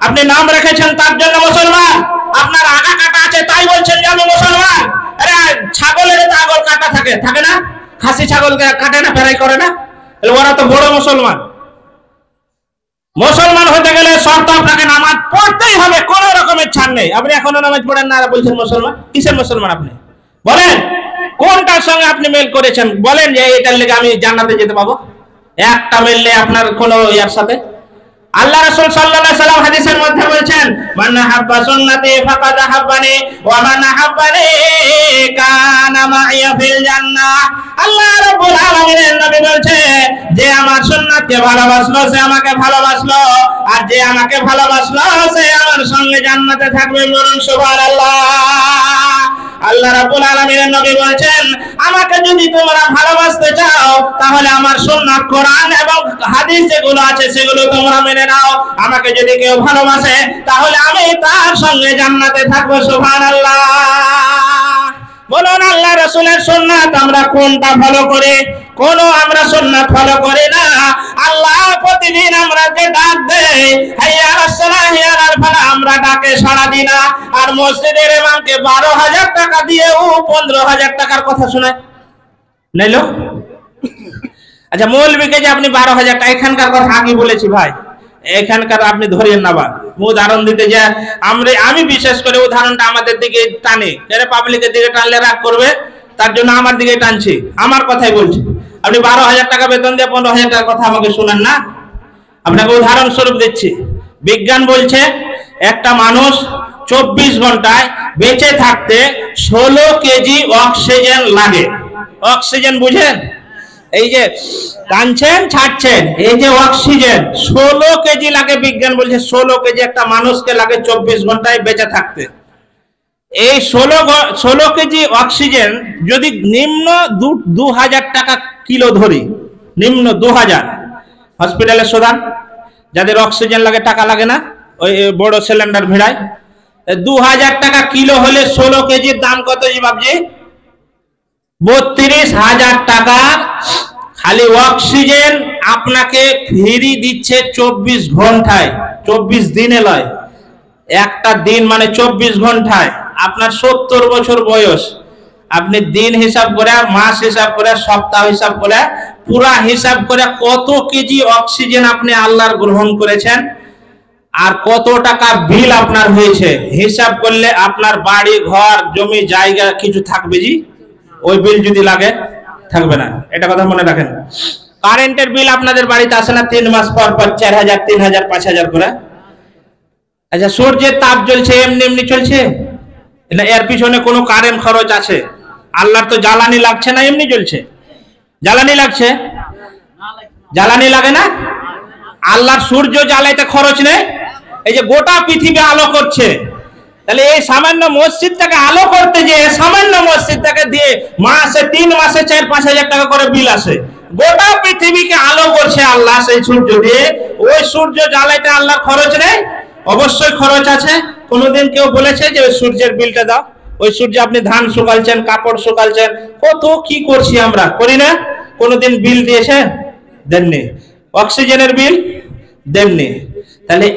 আপনি নাম রেখেছেন তার জন্য মুসলমান? আপনার আগা কাটা আছে তাই বলছেন যে আমি মুসলমান? আরে ছাগলের তো আগল কাটা থাকে, থাকে না? খাসি ছাগল কাটে না, ফেরাই করে না? ওরা তো বড় মুসলমান। মুসলমান হতে গেলে শর্ত আপনাকে নামাজ পড়তেই হবে, কোন রকমের ছাড় নেই। আপনি এখনো নামাজ পড়েন না আর বলছেন মুসলমান? কিসের মুসলমান আপনি বলেন? কোনটার সঙ্গে আপনি মেল করেছেন বলেন যে এটার লেগে আমি জান্নাতে যেতে পাবো? একটা মিললে আপনার কোনো ইয়ার সাথে। আল্লাহ রাসূল সাল্লাল্লাহু আলাইহি সাল্লাম হাদিসের মধ্যে বলেছেন, মান হাব্বা সুন্নতি ফাকাদ হাব্বানি ওয়া মান হাব্বানি কানা মাইয়া ফিল জান্নাহ। আল্লাহ রাব্বুল আলামিনের নবী বলছে, যে আমার সুন্নাতকে ভালোবাসলো সে আমাকে ভালোবাসলো, আর যে আমাকে ভালোবাসলো সে আমার সঙ্গে জান্নাতে থাকবে। বলুন সুবহানাল্লাহ। আল্লাহ রাব্বুল আলামিনের নবী বলেছেন, আমাকে যদি তোমরা ভালোবাসতে চাও তাহলে আমার সুন্নাত, কোরআন এবং হাদিস যেগুলো আছে সেগুলো তোমরা মেনে নাও। আমাকে যদি কেউ ভালোবাসে তাহলে আমি তার সঙ্গে জান্নাতে থাকবো। সুবহানাল্লাহ। বলুন আল্লাহ রাসূলের সুন্নাত আমরা কোনটা ফলো করি? কোন আমরা সুন্নাত ফলো করি না। আল্লাহ প্রতিদিন আমরা যে ডাক দেই, হাইয়া আলাস সালাহ হাইয়া আলাল ফালাহ, আমরা ডাকে সাড়া দিই না। আর মসজিদের ইমামকে 12,000 টাকা দিয়ে ও 15,000 টাকার কথা শোনায় নাইলো। আচ্ছা, মৌলবীকে যে আপনি 12,000 টাকা, এখানকার কথা আগে বলেছি ভাই, এখানকার আপনি ধরেন না বা উদাহরণ দিতে যে আমি বিশেষ করে উদাহরণটা আমাদের দিকে টানি, পাবলিকের দিকে টানলে রাগ করবে, তার জন্য আমার দিকে টানছি, আমার কথাই বলছি। আপনি 12,000 টাকা বেতন দিয়ে 15,000 টাকার কথা আমাকে শুনেন না। আপনাকে উদাহরণ স্বরূপ দিচ্ছি। বিজ্ঞান বলছে একটা মানুষ 24 ঘন্টায় বেঁচে থাকতে 16 কেজি অক্সিজেন লাগে। অক্সিজেন বুঝেন? এই যে টানছেন ছাড়ছেন, এই যে অক্সিজেন 16 কেজি লাগে। বিজ্ঞান বলছে 16 কেজি একটা মানুষকে লাগে 24 ঘন্টায় বেঁচে থাকতে। এই 16 কেজি অক্সিজেন যদি নিম্ন 2,000 টাকা কিলো ধরি, নিম্ন 2,000, হসপিটালে শোধান যাদের অক্সিজেন লাগে, টাকা লাগে না, ওই বড় সিলিন্ডার ভিড়ায়, 2,000 টাকা কিলো হলে 16 কেজির দাম কত জি বাবজি? 32,000 টাকা। খালি অক্সিজেন আপনাকে ফ্রি দিচ্ছে 24 ঘন্টায়, 24 দিনে নয়, একটা দিন মানে 24 ঘন্টায়। আপনার 70 বছর বয়স, আপনি দিন হিসাব করে, মাস হিসাব করে, সপ্তাহ হিসাব করে, পুরা হিসাব করে কত কেজি অক্সিজেন আপনি আল্লাহর গ্রহণ করেছেন আর কত টাকা বিল আপনার হয়েছে, হিসাব করলে আপনার বাড়ি ঘর জমি জায়গা কিছু থাকবে জি? ওই বিল যদি লাগে থাকবে না, এটা কথা মনে রাখেন। কারেন্টের বিল আপনাদের বাড়িতে আসে না 3 মাস পর পর 4,000, 3,000, 5,000 করে? আচ্ছা, সূর্যের তাপ জ্বলছে এমনি এমনি চলছে না, এর পিছনে কোনো কারেন্ট খরচ আছে? আল্লাহর তো জ্বালানি লাগছে না, এমনি জ্বলছে। জ্বালানি লাগছে, জ্বালানি লাগে না? আল্লাহর সূর্য জ্বালাইতে খরচ নেই। এই যে গোটা পৃথিবী আলো করছে, তাহলে এই সামান্য মসজিদটাকে আলো করতে যে সামান্য মসজিদটাকে দিয়ে মাসে 3 মাসে 4-5,000 টাকা করে বিল আসে। গোটা পৃথিবীকে আলো করছে আল্লাহ সেই সূর্য দিয়ে। ওই সূর্য জ্বালাইতে আল্লাহর খরচ নেই? অবশ্যই খরচ আছে। কোনোদিন কেউ বলেছে যে ওই সূর্যের বিলটা দাও? ওই সূর্যে আপনি ধান শুকালছেন, কাপড় শুকালছেন, কত কি করছি আমরা, করি না? কোনোদিন বিল দিয়েছে? দেননি। অক্সিজেনের বিল দেননি। তাহলে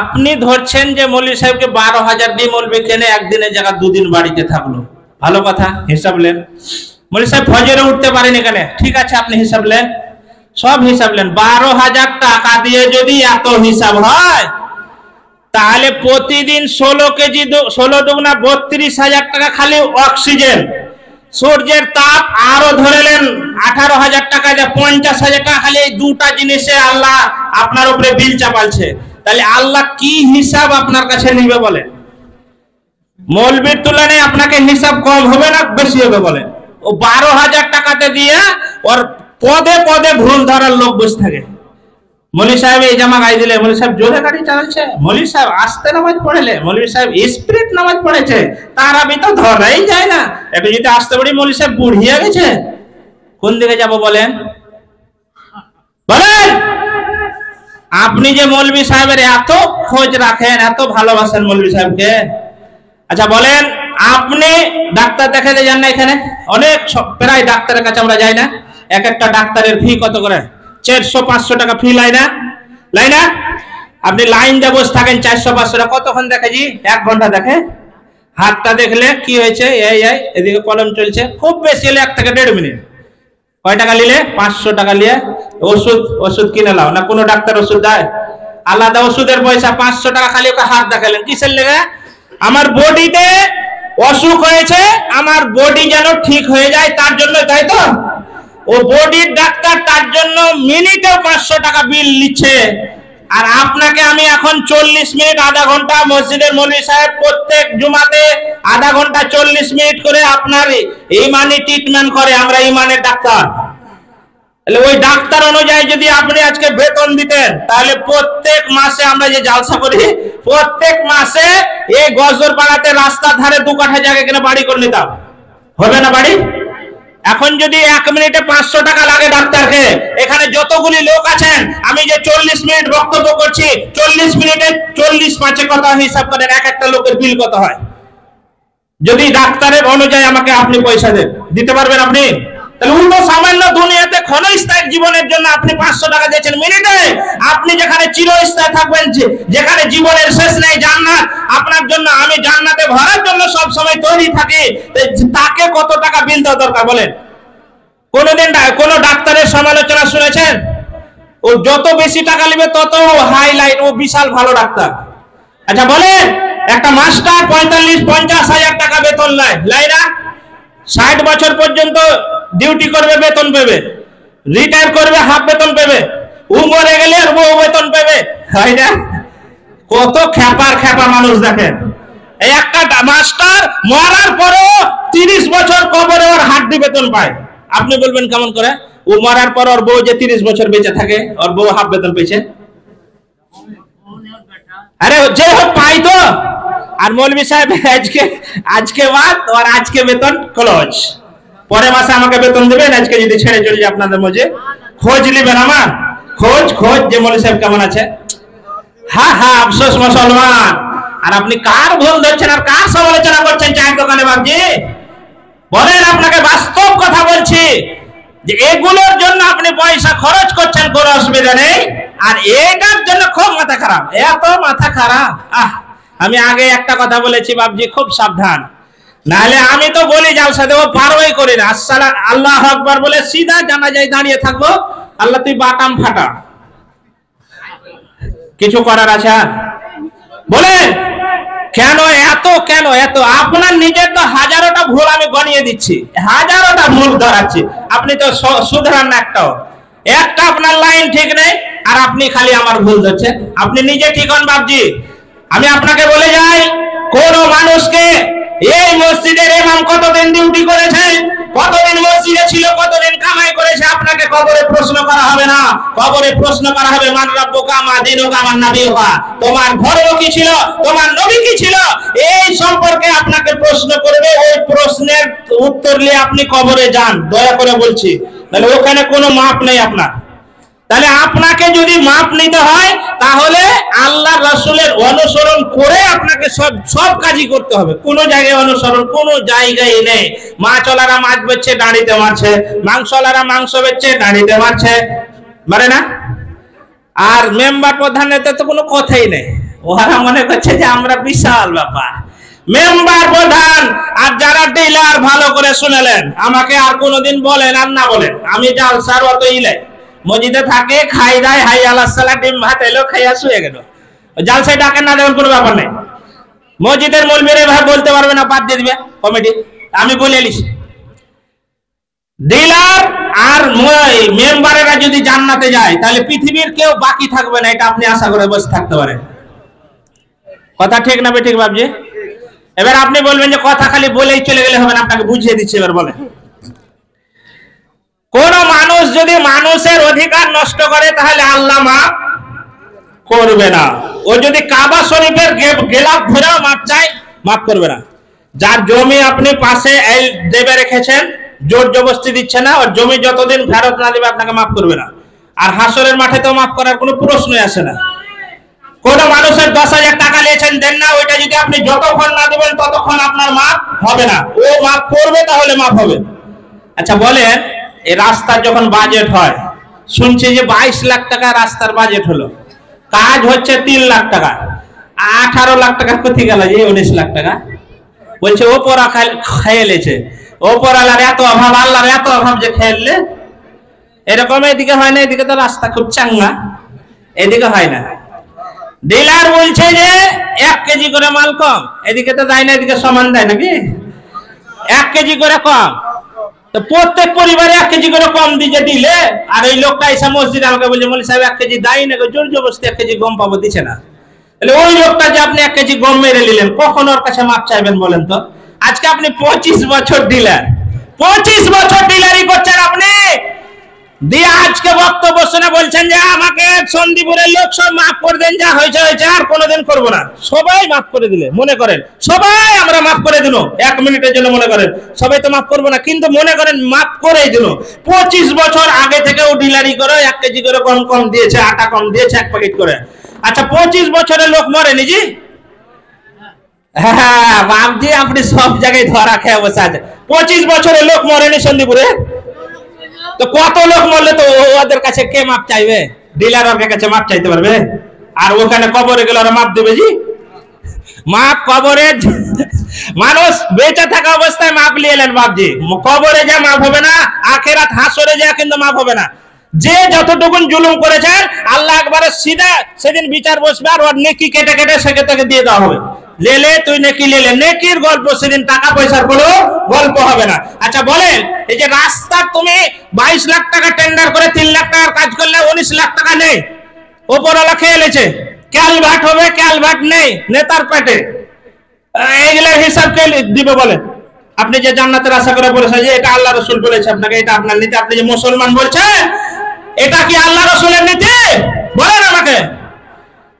আপনি ধরছেন যে মৌলভী সাহেবকে 12,000 দিয়ে মৌলভী কেনে, একদিনের জায়গা 2 দিন বাড়িতে থাকলো, ভালো কথা, হিসাব নেন। মৌলভী সাহেব ফজরে উঠতে পারেন এখানে, ঠিক আছে, আপনি হিসাব নেন, সব হিসাব নেন। 12,000 টাকা দিয়ে যদি এত হিসাব হয়, তাহলে প্রতিদিন 16 কেজি, 16 দুগুণা 32,000 টাকা খালি অক্সিজেন। সূর্যের তাপ আরো ধরেলেন 18,000 টাকা, 50,000 টাকা খালি এই দুটা জিনিসে আল্লাহ আপনার উপরে বিল চাপালছে। তাহলে আল্লাহ কি হিসাব আপনার কাছে নিবে বলেন? মৌলবীর তুলনায় আপনাকে হিসাব কম হবে না বেশি হবে বলেন? ও 12,000 টাকাতে দিয়ে ওর পদে পদে ভুল ধরার লোক বসে থাকে। মৌলভী সাহেব এই জামা গায়ে দিলে, মৌলভী সাহেব জোরে গাড়ি চালাচ্ছে, মৌলভী সাহেব আস্তে নামাজ পড়েলে, মৌলভী সাহেব স্পিরিট নামাজ পড়েছে, তার আমি তো ধরাই যায় না। একটু যদি আসতে পারি মৌলভী সাহেব বুড়িয়ে গেছে, কোন দিকে যাব বলেন? বলেন আপনি যে মৌলভী সাহেবের এত খোঁজ রাখেন, এত ভালোবাসেন মৌলভী সাহেবকে, আচ্ছা বলেন আপনি ডাক্তার দেখাতে যান না? এখানে অনেক প্রায় ডাক্তারের কাছে আমরা যাই না? এক একটা ডাক্তারের ফি কত করে? 400-500 টাকা ফি লাই না? লাই না? আপনি লাইন দিয়ে বসে থাকেন 400-500 টাকা, কতক্ষণ দেখে জি? 1 ঘন্টা দেখে। হাতটা দেখলে কি হয়েছে, এই এদিকে কলম চলছে, খুব বেশি হলে 1 থেকে 1.5 মিনিট। কয় টাকা নিলে? 500 টাকা নিয়ে ওষুধ কিনে লাও না? কোনো ডাক্তার ওষুধ দেয়? আলাদা ওষুধের পয়সা 500 টাকা খালি ওকে হাত দেখালেন, কিসের লেগে? আমার বডিতে অসুখ হয়েছে, আমার বডি যেন ঠিক হয়ে যায় তার জন্য, তাই তো? ও বডির ডাক্তার তার জন্য মিনিটেও 500 টাকা বিল নিচ্ছে। আর আপনাকে আমি এখন 40 মিনিট আধা ঘন্টা, মসজিদের মৌলভী সাহেব প্রত্যেক জুমাতে আধা ঘন্টা 40 মিনিট করে আপনার ইমানি ট্রিটমেন্ট করে, আমরা ইমানের ডাক্তার। তাহলে ওই ডাক্তার অনুযায়ী যদি আপনি আজকে বেতন দিতেন, তাহলে প্রত্যেক মাসে আমরা যে জালসা করি, প্রত্যেক মাসে এই গজরপাড়াতে রাস্তার ধারে 2 কাঠা জায়গা কিনে বাড়ি করে নিতাম। হবে না বাড়ি? এখন যদি 1 মিনিটে 500 টাকা লাগে ডাক্তারকে, এখানে যতগুলি লোক আছেন, আমি যে 40 মিনিট বক্তব্য করছি, 40 মিনিটে 40 5 কত হিসাব করেন, এক একটা লোকের বিল কত হয়? যদি ডাক্তারের অনুযায়ী আমাকে আপনি পয়সা দেন, দিতে পারবেন আপনি? তাহলে উল্টো সামান্য দুনিয়াতে ক্ষণস্থায়ী জীবনের জন্য আপনি 500 টাকা দিয়েছেন মিনিটে, আপনি যেখানে চিরস্থায়ী থাকবেন, যেখানে জীবনের শেষ নেই, জান্নাত আপনার জন্য, আমি জান্নাতে ভরার জন্য সব সময় তৈরি থাকি, তাকে কত টাকা বিল দেওয়া দরকার বলেন? কোনদিন কোন ডাক্তারের সমালোচনা শুনেছেন? ও যত বেশি টাকা নেবে তত হাইলাইট, ও বিশাল ভালো ডাক্তার। আচ্ছা বলেন, একটা মাস্টার 45-50 হাজার টাকা বেতন নেয়, লাই না? 60 বছর পর্যন্ত ডিউটি করবে, বেতন পাবে, রিটায়ার করবে, হাফ বেতন পাবে, ও মরে গেলে আর বউ বেতন পাবে, হয় না? কত খেপা মানুষ দেখেন। এই একটা মাস্টার মরার পরেও 30 বছর কবরে ওর হাড্ডি বেতন পায়। আপনি বলবেন কেমন করে? ও মরার পর ওর বউ যে 30 বছর বেঁচে থাকে, ওর বউ হাফ বেতন পেয়েছে। আরে যে হোক পাই তো। আর মৌলভী সাহেব আজকে বাদ, আর আজকে বেতন ক্লোজ, পরের মাসে আমাকে বেতন দেবেন, আজকে যদি ছেড়ে চলে যায় আপনাদের মধ্যে খোঁজ নেবেন, আমার খোঁজ যে মৌলভী সাহেব কেমন আছে। হ্যাঁ, আফসোস মুসলমান। আর আপনি কার ভুল ধরছেন আর কার সমালোচনা করছেন চায়ের দোকানে বাবজি? বলেন, আপনাকে বাস্তব কথা বলছি যে এগুলোর জন্য আপনি পয়সা খরচ করছেন, কোনো অসুবিধা নেই, আর এটার জন্য খুব মাথা খারাপ, এত মাথা খারাপ। আমি আগে একটা কথা বলেছি বাবজি, খুব সাবধান, নাহলে আমি তো বলি জালসা দেবো, পারোই করি না। আসসালাম আল্লাহু আকবার বলে সিধা জানাজায় দাঁড়িয়ে থাকবো, আল্লাহ তুই বাটাম ফাটা, কিছু করার আছে? বলেন কেন এত? আপনার নিজের তো হাজারোটা ভুল আমি গনিয়ে দিচ্ছি, হাজারোটা ভুল ধরাচ্ছি, আপনি তো শুধরান না একটাও। একটা আপনার লাইন ঠিক নেই, আর আপনি খালি আমার ভুল ধরছেন। আপনি নিজে ঠিক হন বাবজি। আমি আপনাকে বলে যাই, কোন মানুষকে এই মসজিদের ইমাম কতদিন ডিউটি করেছে, কতদিন মসজিদে ছিল, কতদিন কামাই করেছে, আপনাকে কবরে প্রশ্ন করা হবে না। কবরে প্রশ্ন করা হবে, মান রাব্বুকা মা দীনুকা মান নাবিয়ুকা, তোমার ধর্ম কি ছিল, তোমার নবী কি ছিল, এই সম্পর্কে আপনাকে প্রশ্ন করবে। ওই প্রশ্নের উত্তর নিয়ে আপনি কবরে যান, দয়া করে বলছি, তাহলে ওখানে কোনো মাপ নেই আপনার। তাহলে আপনাকে যদি মাপ নিতে হয়, তাহলে আল্লাহ রাসূলের অনুসরণ করে আপনাকে সব কাজই করতে হবে। কোন জায়গায় অনুসরণ কোনো জায়গায় নেই। মাছওয়ালারা মাছ বেচছে, দাঁড়িতে মারছে, মাংসওয়ালারা মাংস বেচছে, দাঁড়িতে মারছে, মারে না? আর মেম্বার প্রধানের তো কোনো কথাই নেই, ওরা মনে করছে যে আমরা বিশাল ব্যাপার। মেম্বার প্রধান আর যারা ডিলার, ভালো করে শুনেলেন, আমাকে আর কোনোদিন বলেন আর না বলেন, আমি জালসার অত ইলাই মসজিদে থাকে, খাই দায়, হাই আল্লাহ সালা, ডিম ভাত এলো, খাইয়া শুয়ে গেল, জালসায় ডাকেন না দেবেন কোনো ব্যাপার নেই। মসজিদের মৌলবীরা ভাই বলতে পারবে না, বাদ দিয়ে দিবে কমিটি, আমি বলে এলিস। ডিলার আর মেম্বারেরা যদি জান্নাতে যায়, তাহলে পৃথিবীর কেউ বাকি থাকবে না, এটা আপনি আশা করে বসে থাকতে পারেন। কথা ঠিক না ঠিক ভাবছি? এবার আপনি বলবেন যে কথা খালি বলেই চলে গেলে হবে না, আপনাকে বুঝিয়ে দিচ্ছি। এবার বলেন, কোন মানুষ যদি মানুষের অধিকার নষ্ট করে, তাহলে আল্লাহ মাফ করবে না। ও যদি কাবা শরীফের গেলাফ ধরেও মাপ চায়, মাফ করবে না। যার জমি আপনি পাশে দেবে রেখেছেন, জোর জবরদস্তি দিচ্ছে না, ওর জমি যতদিন ফেরত না দিবে আপনাকে মাফ করবে না। আর হাসরের মাঠে তো মাফ করার কোনো প্রশ্নই আসে না। কোন মানুষের 10,000 টাকা নিয়েছেন, দেন না, ওইটা যদি আপনি যতক্ষণ না দিবেন ততক্ষণ আপনার মাফ হবে না। ও মাফ করবে, তাহলে মাফ হবে। আচ্ছা বলেন, এই রাস্তার যখন বাজেট হয়, শুনছি যে 22 লাখ টাকা রাস্তার বাজেট হলো, কাজ হচ্ছে 3 লাখ টাকা, 18 লাখ টাকা কোথায় গেল? যে 19 লাখ টাকা বলছে ওপরা খেয়ে লেছে, ওপর আল্লাহর এত অভাব, আল্লাহর এত অভাব যে খেয়ে। এরকম এদিকে হয় না, এদিকে তো রাস্তা খুব চাঙ্গা, এদিকে হয় না। ডিলার বলছে যে 1 কেজি করে মাল কম, এদিকে তো দেয় না, এদিকে সমান দেয় নাকি? 1 কেজি করে কম, তো প্রত্যেক পরিবারে 1 কেজি করে কম দিতে দিলে, আর ওই লোকটা এসে মসজিদে আমাকে বলছে মৌলভী সাহেব 1 কেজি দেয় না, জোর জবরদস্তি 1 কেজি গম পাবো, দিচ্ছে না। তাহলে ওই লোকটা যে আপনি 1 কেজি গম মেরে নিলেন, কখন ওর কাছে মাপ চাইবেন বলেন তো? আজকে আপনি 25 বছর ডিলার, 25 বছর ডিলারি করছেন আপনি, দিয়ে আজকে বক্তব্য শুনে বলছেন যে আমাকে সন্দীপুরের লোক সব মাফ করে দেন, যা হয়েছে হয়েছে, আর কোনোদিন করবো না। সবাই মাফ করে দিলে মনে করেন সবাই আমরা মাফ করে দিল, 1 মিনিটের জন্য মনে করেন সবাই তো মাফ করবো না, কিন্তু মনে করেন মাফ করেই দিল। 25 বছর আগে থেকে ও ডিলারি করে 1 কেজি করে কম কম দিয়েছে, আটা কম দিয়েছে 1 প্যাকেট করে। আচ্ছা 25 বছরের লোক মরেনি জি? হ্যাঁ বাপজি, আপনি সব জায়গায় ধরা খেয়ে বসে আছে। 25 বছরের লোক মরেনি সন্দীপুরে, তো কত লোক মরলে তো ওদের কাছে কে মাপ চাইবে? ডিলারের কাছে মাপ চাইতে পারবে? আর ওখানে কবরে গেলে ওরা মাপ দেবে জি? মাপ কবরে মানুষ বেঁচে থাকা অবস্থায় মাপ নিয়ে এলেন বাপজি, কবরে যা মাপ হবে না, আখেরাত হাসরে যা কিন্তু মাপ হবে না। যে যতটুকুন জুলুম করেছেন আল্লাহ একবারে সিধা সেদিন বিচার বসবে, আর ওর নেকি কেটে কেটে সেকে থেকে দিয়ে দেওয়া হবে। লেলে তুই নেকি লেলে, নেকির গল্প সেদিন, টাকা পয়সার কোনো গল্প হবে না। আচ্ছা বলেন, এই যে রাস্তা তুমি 22 লাখ টাকা টেন্ডার করে 3 লাখ টাকার কাজ করলে 19 লাখ টাকা নেই, ওপরওয়ালা খেয়ে এলেছে, ক্যালভার্ট হবে, ক্যালভার্ট নেই নেতার পেটে, এইগুলোর হিসাব কে দিবে বলেন? আপনি যে জান্নাতের আশা করে বলেছেন যে এটা আল্লাহ রাসূল বলেছে আপনাকে, এটা আপনার নীতি, আপনি যে মুসলমান বলছেন, এটা কি আল্লাহ রাসূলের নীতি? বলেন আমাকে।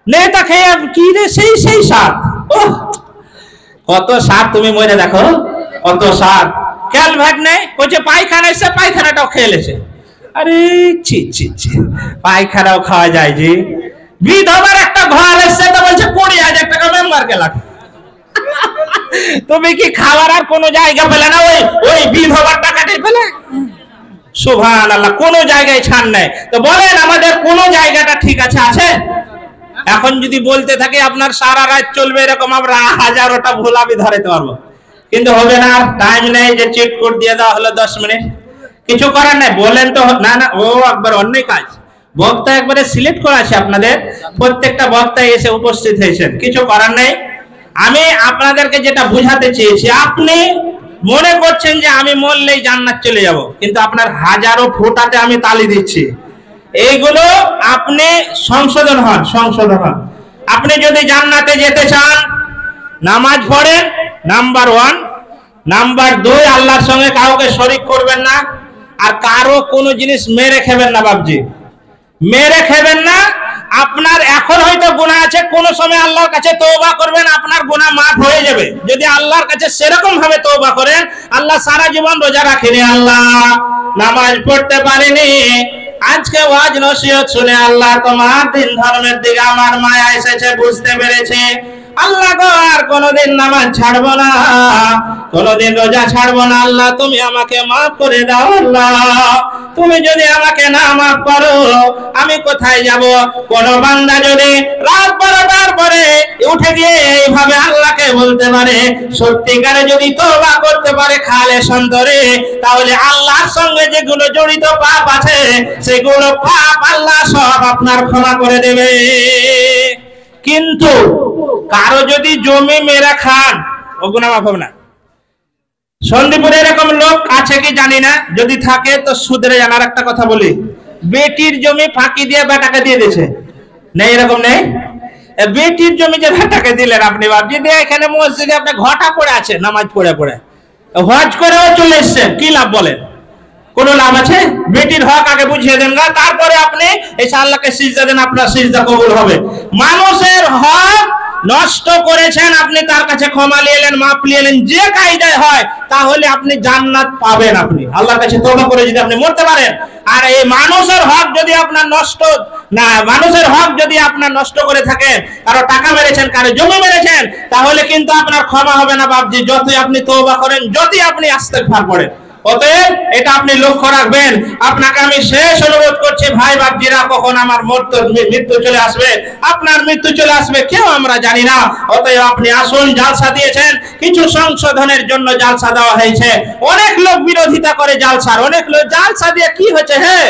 নেতা খেয়ে কি রে সেই সেই সাপ, কত সাপ তুমি মরে দেখো, কত সাপ। ক্যালভার্ট নেই, ওই যে পায়খানা এসে পায়খানাটাও খেয়ে লেছে। আরে ছি ছি ছি, পায়খানাও খাওয়া যায় জি? বিধবার একটা ঘর এসে তো বলছে 20,000 টাকা মেম্বারকে লাগে। তুমি কি খাওয়ার আর কোন জায়গা পেলে না, ওই বিধবার টাকাটাই পেলে? সুবহানাল্লাহ, কোন জায়গায় ছাড় নাই। তো বলেন আমাদের কোন জায়গাটা ঠিক আছে? আছে? এখন যদি বলতে থাকে আপনার সারা রাত চলবে এরকম, আমরা 1000টা ভোলাবি ধরাতে পারবো, কিন্তু হবে না, টাইম নেই যে চিট কোড দিয়ে দেওয়া হলো 10 মিনিট, কিছু করার নাই। বলেন তো না না, ও একবার অন্য কাজ, বক্তা একবারে সিলেক্ট করা আছে আপনাদের, প্রত্যেকটা বক্তা এসে উপস্থিত হয়েছেন, কিছু করার নাই। আমি আপনাদেরকে যেটা বুঝাতে চেয়েছি, আপনি মনে করছেন যে আমি মরলেই জান্নাত চলে যাব, কিন্তু আপনার হাজারো ফোঁটাতে আমি তালি দিচ্ছি, এইগুলো আপনি সংশোধন হন, সংশোধন হন। আপনি যদি জান্নাতে যেতে চান, নামাজ পড়েন নাম্বার 1, নাম্বার 2 আল্লাহর সঙ্গে কাউকে শরীক করবেন না, আর কারো কোনো জিনিস মেরে খাবেন না বাপজি, মেরে খাবেন না। আপনার এখন হয়তো গুনাহ আছে, কোন সময় আল্লাহর কাছে তওবা করবেন, আপনার গুনাহ মাফ হয়ে যাবে যদি আল্লাহর কাছে সেরকম ভাবে তওবা করেন। আল্লাহ সারা জীবন রোজা রাখেনি, আল্লাহ নামাজ পড়তে পারেনি, আজকে ওয়াজ নসিহত শুনে আল্লাহ তোমার দিন ধর্মের দিকে আমার মায়া এসেছে, বুঝতে পেরেছে, আল্লাহ গো আর কোনোদিন নামাজ ছাড়বো না, কোনোদিন রোজা ছাড়বো না, আল্লাহ তুমি আমাকে মাফ করে দাও। আল্লাহ তুমি যদি আমাকে না মাফ করো আমি কোথায় যাব? কোন বান্দা যদি রাত 12টার পরে উঠে গিয়ে এইভাবে আল্লাহকে বলতে পারে, সত্যিকারে যদি তওবা করতে পারে খালেস অন্তরে, তাহলে আল্লাহর সঙ্গে যেগুলো জড়িত পাপ আছে সেগুলো পাপ আল্লাহ সব আপনার ক্ষমা করে দেবে। কিন্তু কারো যদি জমি মেরা খান, ও গুনাহ মাফ হবে না। সন্দীপুরে এরকম লোক আছে কি জানি না, যদি থাকে তো সুদরে জানার একটা কথা বলি, বেটির জমি ফাঁকি দিয়ে বেটাকে দিয়ে দিয়েছে, নেই এরকম নেই? বেটির জমি যে বেটাকে দিলেন আপনি, বাপজি দিয়ে এখানে মসজিদে আপনি ঘটা পড়ে আছে, নামাজ পড়ে পড়ে হজ করেও চলে এসছেন, কি লাভ বলেন? কোন লাভ আছে? বেটির হক আগে বুঝিয়ে দেন না, তারপরে আপনি এসে আল্লাহকে সিজদা দেন, আপনার সিজদা কবুল হবে। মানুষের হক নষ্ট করেছেন, আপনি তার কাছে ক্ষমা নিয়ে এলেন, মাপ নিয়ে এলেন, যে কায়দায় হয়, তাহলে আপনি জান্নাত পাবেন। আপনি আল্লাহর কাছে তওবা করে যদি আপনি মরতে পারেন, আর এই মানুষের হক যদি আপনার নষ্ট না, মানুষের হক যদি আপনার নষ্ট করে থাকেন, কারো টাকা মেরেছেন, কারো জমি মেরেছেন, তাহলে কিন্তু আপনার ক্ষমা হবে না বাপজি, যতই আপনি তওবা করেন, যতই আপনি ইস্তেগফার করেন। অতএব এটা আপনি লক্ষ্য রাখবেন। আপনাকে আমি শেষ অনুরোধ করছি ভাই বাপজিরা, কখন আমার মৃত্যু চলে আসবে, আপনার মৃত্যু চলে আসবে কেউ আমরা জানি না। অতএব আপনি আসুন, জালসা দিয়েছেন, কিছু সংশোধনের জন্য জালসা দেওয়া হয়েছে। অনেক লোক বিরোধিতা করে জালসার, অনেক লোক জালসা দিয়ে কি হচ্ছে, হ্যাঁ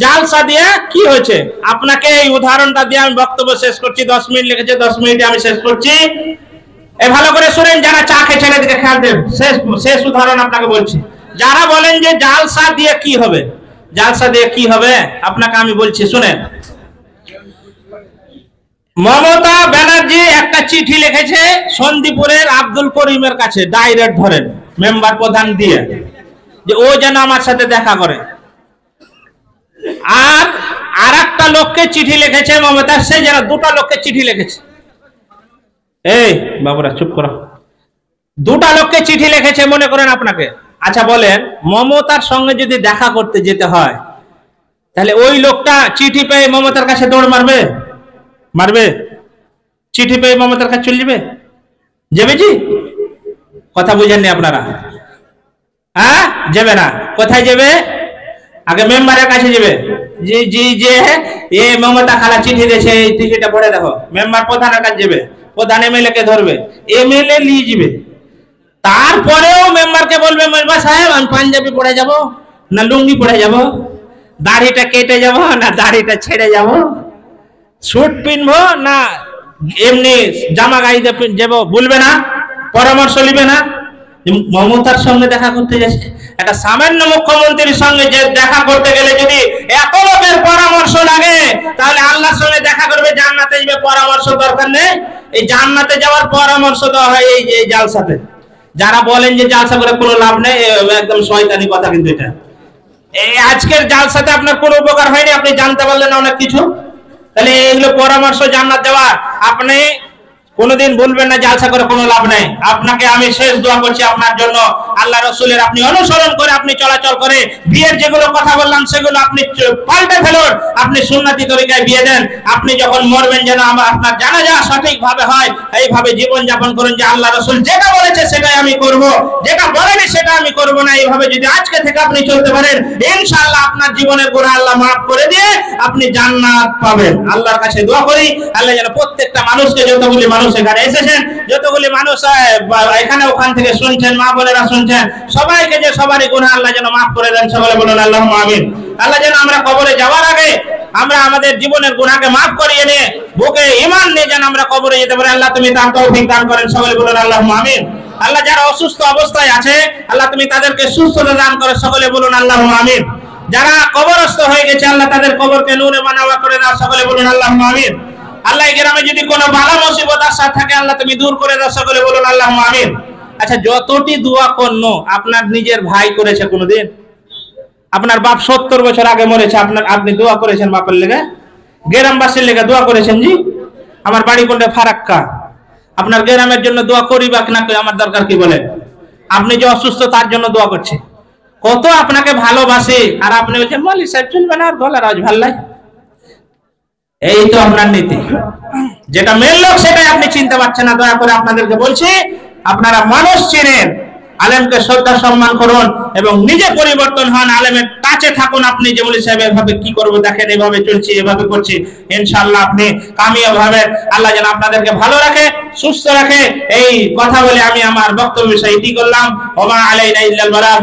জালসা দিয়ে কি হয়েছে আপনাকে এই উদাহরণটা দিয়ে আমি বক্তব্য শেষ করছি। 10 মিনিট লিখেছে, 10 মিনিটে আমি শেষ করছি। ভালো করে শুনেন, যারা চা খেয়েছেন এদিকে খেয়াল দেন। শেষ উদাহরণ আপনাকে বলছি। যারা বলেন যে জালসা দিয়ে কি হবে, জালসা দিয়ে কি হবে আপনাকে আমি বলছি শুনেন। মমতা ব্যানার্জি একটা চিঠি লিখেছে সন্দীপুরের আব্দুল করিমের কাছে, ডাইরেক্ট ধরেন মেম্বার প্রধান দিয়ে, যে ও যেন আমার সাথে দেখা করে। আর একটা লোককে চিঠি লিখেছে মমতা, সে যেন দুটা লোককে চিঠি লিখেছে। এই বাবুরা চুপ করো। দুটা লোককে চিঠি লিখেছে মনে করেন আপনাকে। আচ্ছা বলেন, মমতার সঙ্গে যদি দেখা করতে যেতে হয় তাহলে ওই লোকটা চিঠি পেয়ে মমতার কাছে দৌড় মারবে? মারবে? চিঠি পেয়ে মমতার কাছে চলে যাবে? যাবে জি? কথা বুঝেননি আপনারা? হ্যাঁ, যাবে না। কোথায় যাবে? আগে মেম্বারের কাছে যাবে। জি জি যে এ মমতা খালা চিঠি দিয়েছে, এই চিঠিটা পড়ে দেখো। মেম্বার প্রধানের কাছে যাবে, প্রধান এমএলএ কে ধরবে, এমএলএ নিয়ে যাবে। তারপরেও মেম্বারকে বলবে, মেম্বার সাহেব আমি পাঞ্জাবি পরে যাব না লুঙ্গি পরে যাব, দাড়িটা কেটে যাব না দাড়িটা ছেড়ে যাব, স্যুট পিনবো না এমনি জামা গাড়িতে যাবো, বলবে না? পরামর্শ নিবে না? মমতার সঙ্গে দেখা করতে যাচ্ছে, একটা সামান্য মুখ্যমন্ত্রীর সঙ্গে যে দেখা করতে গেলে যদি এত লোকের পরামর্শ লাগে, তাহলে আল্লাহর সঙ্গে দেখা করবে জান্নাতে যাবে, পরামর্শ দরকার নেই। এই জান্নাতে যাওয়ার পরামর্শ দেওয়া হয় এই জালসাতে। যারা বলেন যে জালসা করে কোনো লাভ নেই, একদম শয়তানি কথা। কিন্তু এটা এই আজকের জালসাতে আপনার কোনো উপকার হয়নি, আপনি জানতে পারলেন না অনেক কিছু। তাহলে এইগুলো পরামর্শ জান্নাত দেওয়া, আপনি কোনোদিন বলবেন না জালসা করে কোনো লাভ নাই। আপনাকে আমি শেষ দোয়া করছি আপনার জন্য, আল্লাহ রাসূলের আপনি অনুসরণ করে আপনি চলাচল করে বিয়ের যেগুলো কথা বললাম সেগুলো আপনি পাল্টে ফেলুন, আপনি সুন্নতি তরিকায় বিয়ে দেন। আপনি যখন মরবেন যেন আপনার জানাজা সঠিকভাবে হয়, এইভাবে জীবন যাপন করুন যে আল্লাহ রাসূল যেটা বলেছে সেটাই আমি করব, যেটা বলেনি সেটা আমি করব না। এইভাবে যদি আজকে থেকে আপনি চলতে পারেন, ইনশাআল্লাহ আপনার জীবনের গুনাহ আল্লাহ মাফ করে দিয়ে আপনি জান্নাত পাবেন। আল্লাহর কাছে দোয়া করি আল্লাহ যেন প্রত্যেকটা মানুষকে, যতগুলি মানুষ এখানে এসেছেন, যতগুলি মানুষ এখানে ওখান থেকে শুনছেন, মা বোনেরা শুনছেন, সবাইকে যে সবারই গুনাহ আল্লাহ যেন মাফ করে দেন। সকলে বলুন আল্লাহুম্মা আমিন। আল্লাহ যেন আমরা কবরে যাওয়ার আগে আমরা আমাদের জীবনের গুনাহকে মাফ করিয়ে নিয়ে বুকে ঈমান নিয়ে যেন আমরা কবরে যেতে পারি। আল্লাহ তুমি তার তৌফিক দান করেন। সকলে বলুন আল্লাহুম্মা আমিন। আল্লাহ যারা অসুস্থ অবস্থায় আছে আল্লাহ তুমি তাদেরকে সুস্থতা দান করো। সকলে বলুন আল্লাহুম্মা আমিন। যারা কবরস্থ হয়ে গেছে আল্লাহ তাদের কবরকে নূরে মানাওয়া করে দাও। সকলে বলুন আল্লাহুম্মা আমিন। আল্লাহ এই গ্রামে যদি কোনো বালা মুসিবত আশা থাকে আল্লাহ তুমি দূর করে দাও। সকলে বলুন আল্লাহুম্মা আমিন। আচ্ছা, যতটি দোয়া করনো আপনার নিজের ভাই করেছে কোনোদিন? আপনার বাপ 70 বছর আগে মরেছে, আপনি দোয়া করেছেন বাপের লেগে? গ্রামবাসীর লেগে দোয়া করেছেন? জি, আমার বাড়ি কোনটা ফারাক্কা, আপনার গ্রামের জন্য দোয়া করি বা না করি আমার দরকার কি বলেন? আপনি যে অসুস্থ তার জন্য দোয়া করছে, কত আপনাকে ভালোবাসে, আর আপনি বলছেন মালিক সাহেব চলবে না, আর গলার আওয়াজ ভাল লাগে। এই তো আপনার নীতি। যেটা মেন লোক সেটাই আপনি চিনতে পারছেন না। দয়া করে আপনাদেরকে বলছি, আপনারা মানুষ চিনেন, আলেমকে শ্রদ্ধা সম্মান করুন এবং নিজে পরিবর্তন হন, আলেমের কাছে থাকুন। আপনি যে বলি সাহেব এভাবে কি করবো, দেখেন এভাবে চলছি, এভাবে করছি, ইনশাআল্লাহ আপনি কামিয়াব হবেন। আল্লাহ যেন আপনাদেরকে ভালো রাখে, সুস্থ রাখে। এই কথা বলে আমি আমার বক্তব্য বিষয় এটি করলাম। ওমা আলাইনা ইল্লাল বালাগ।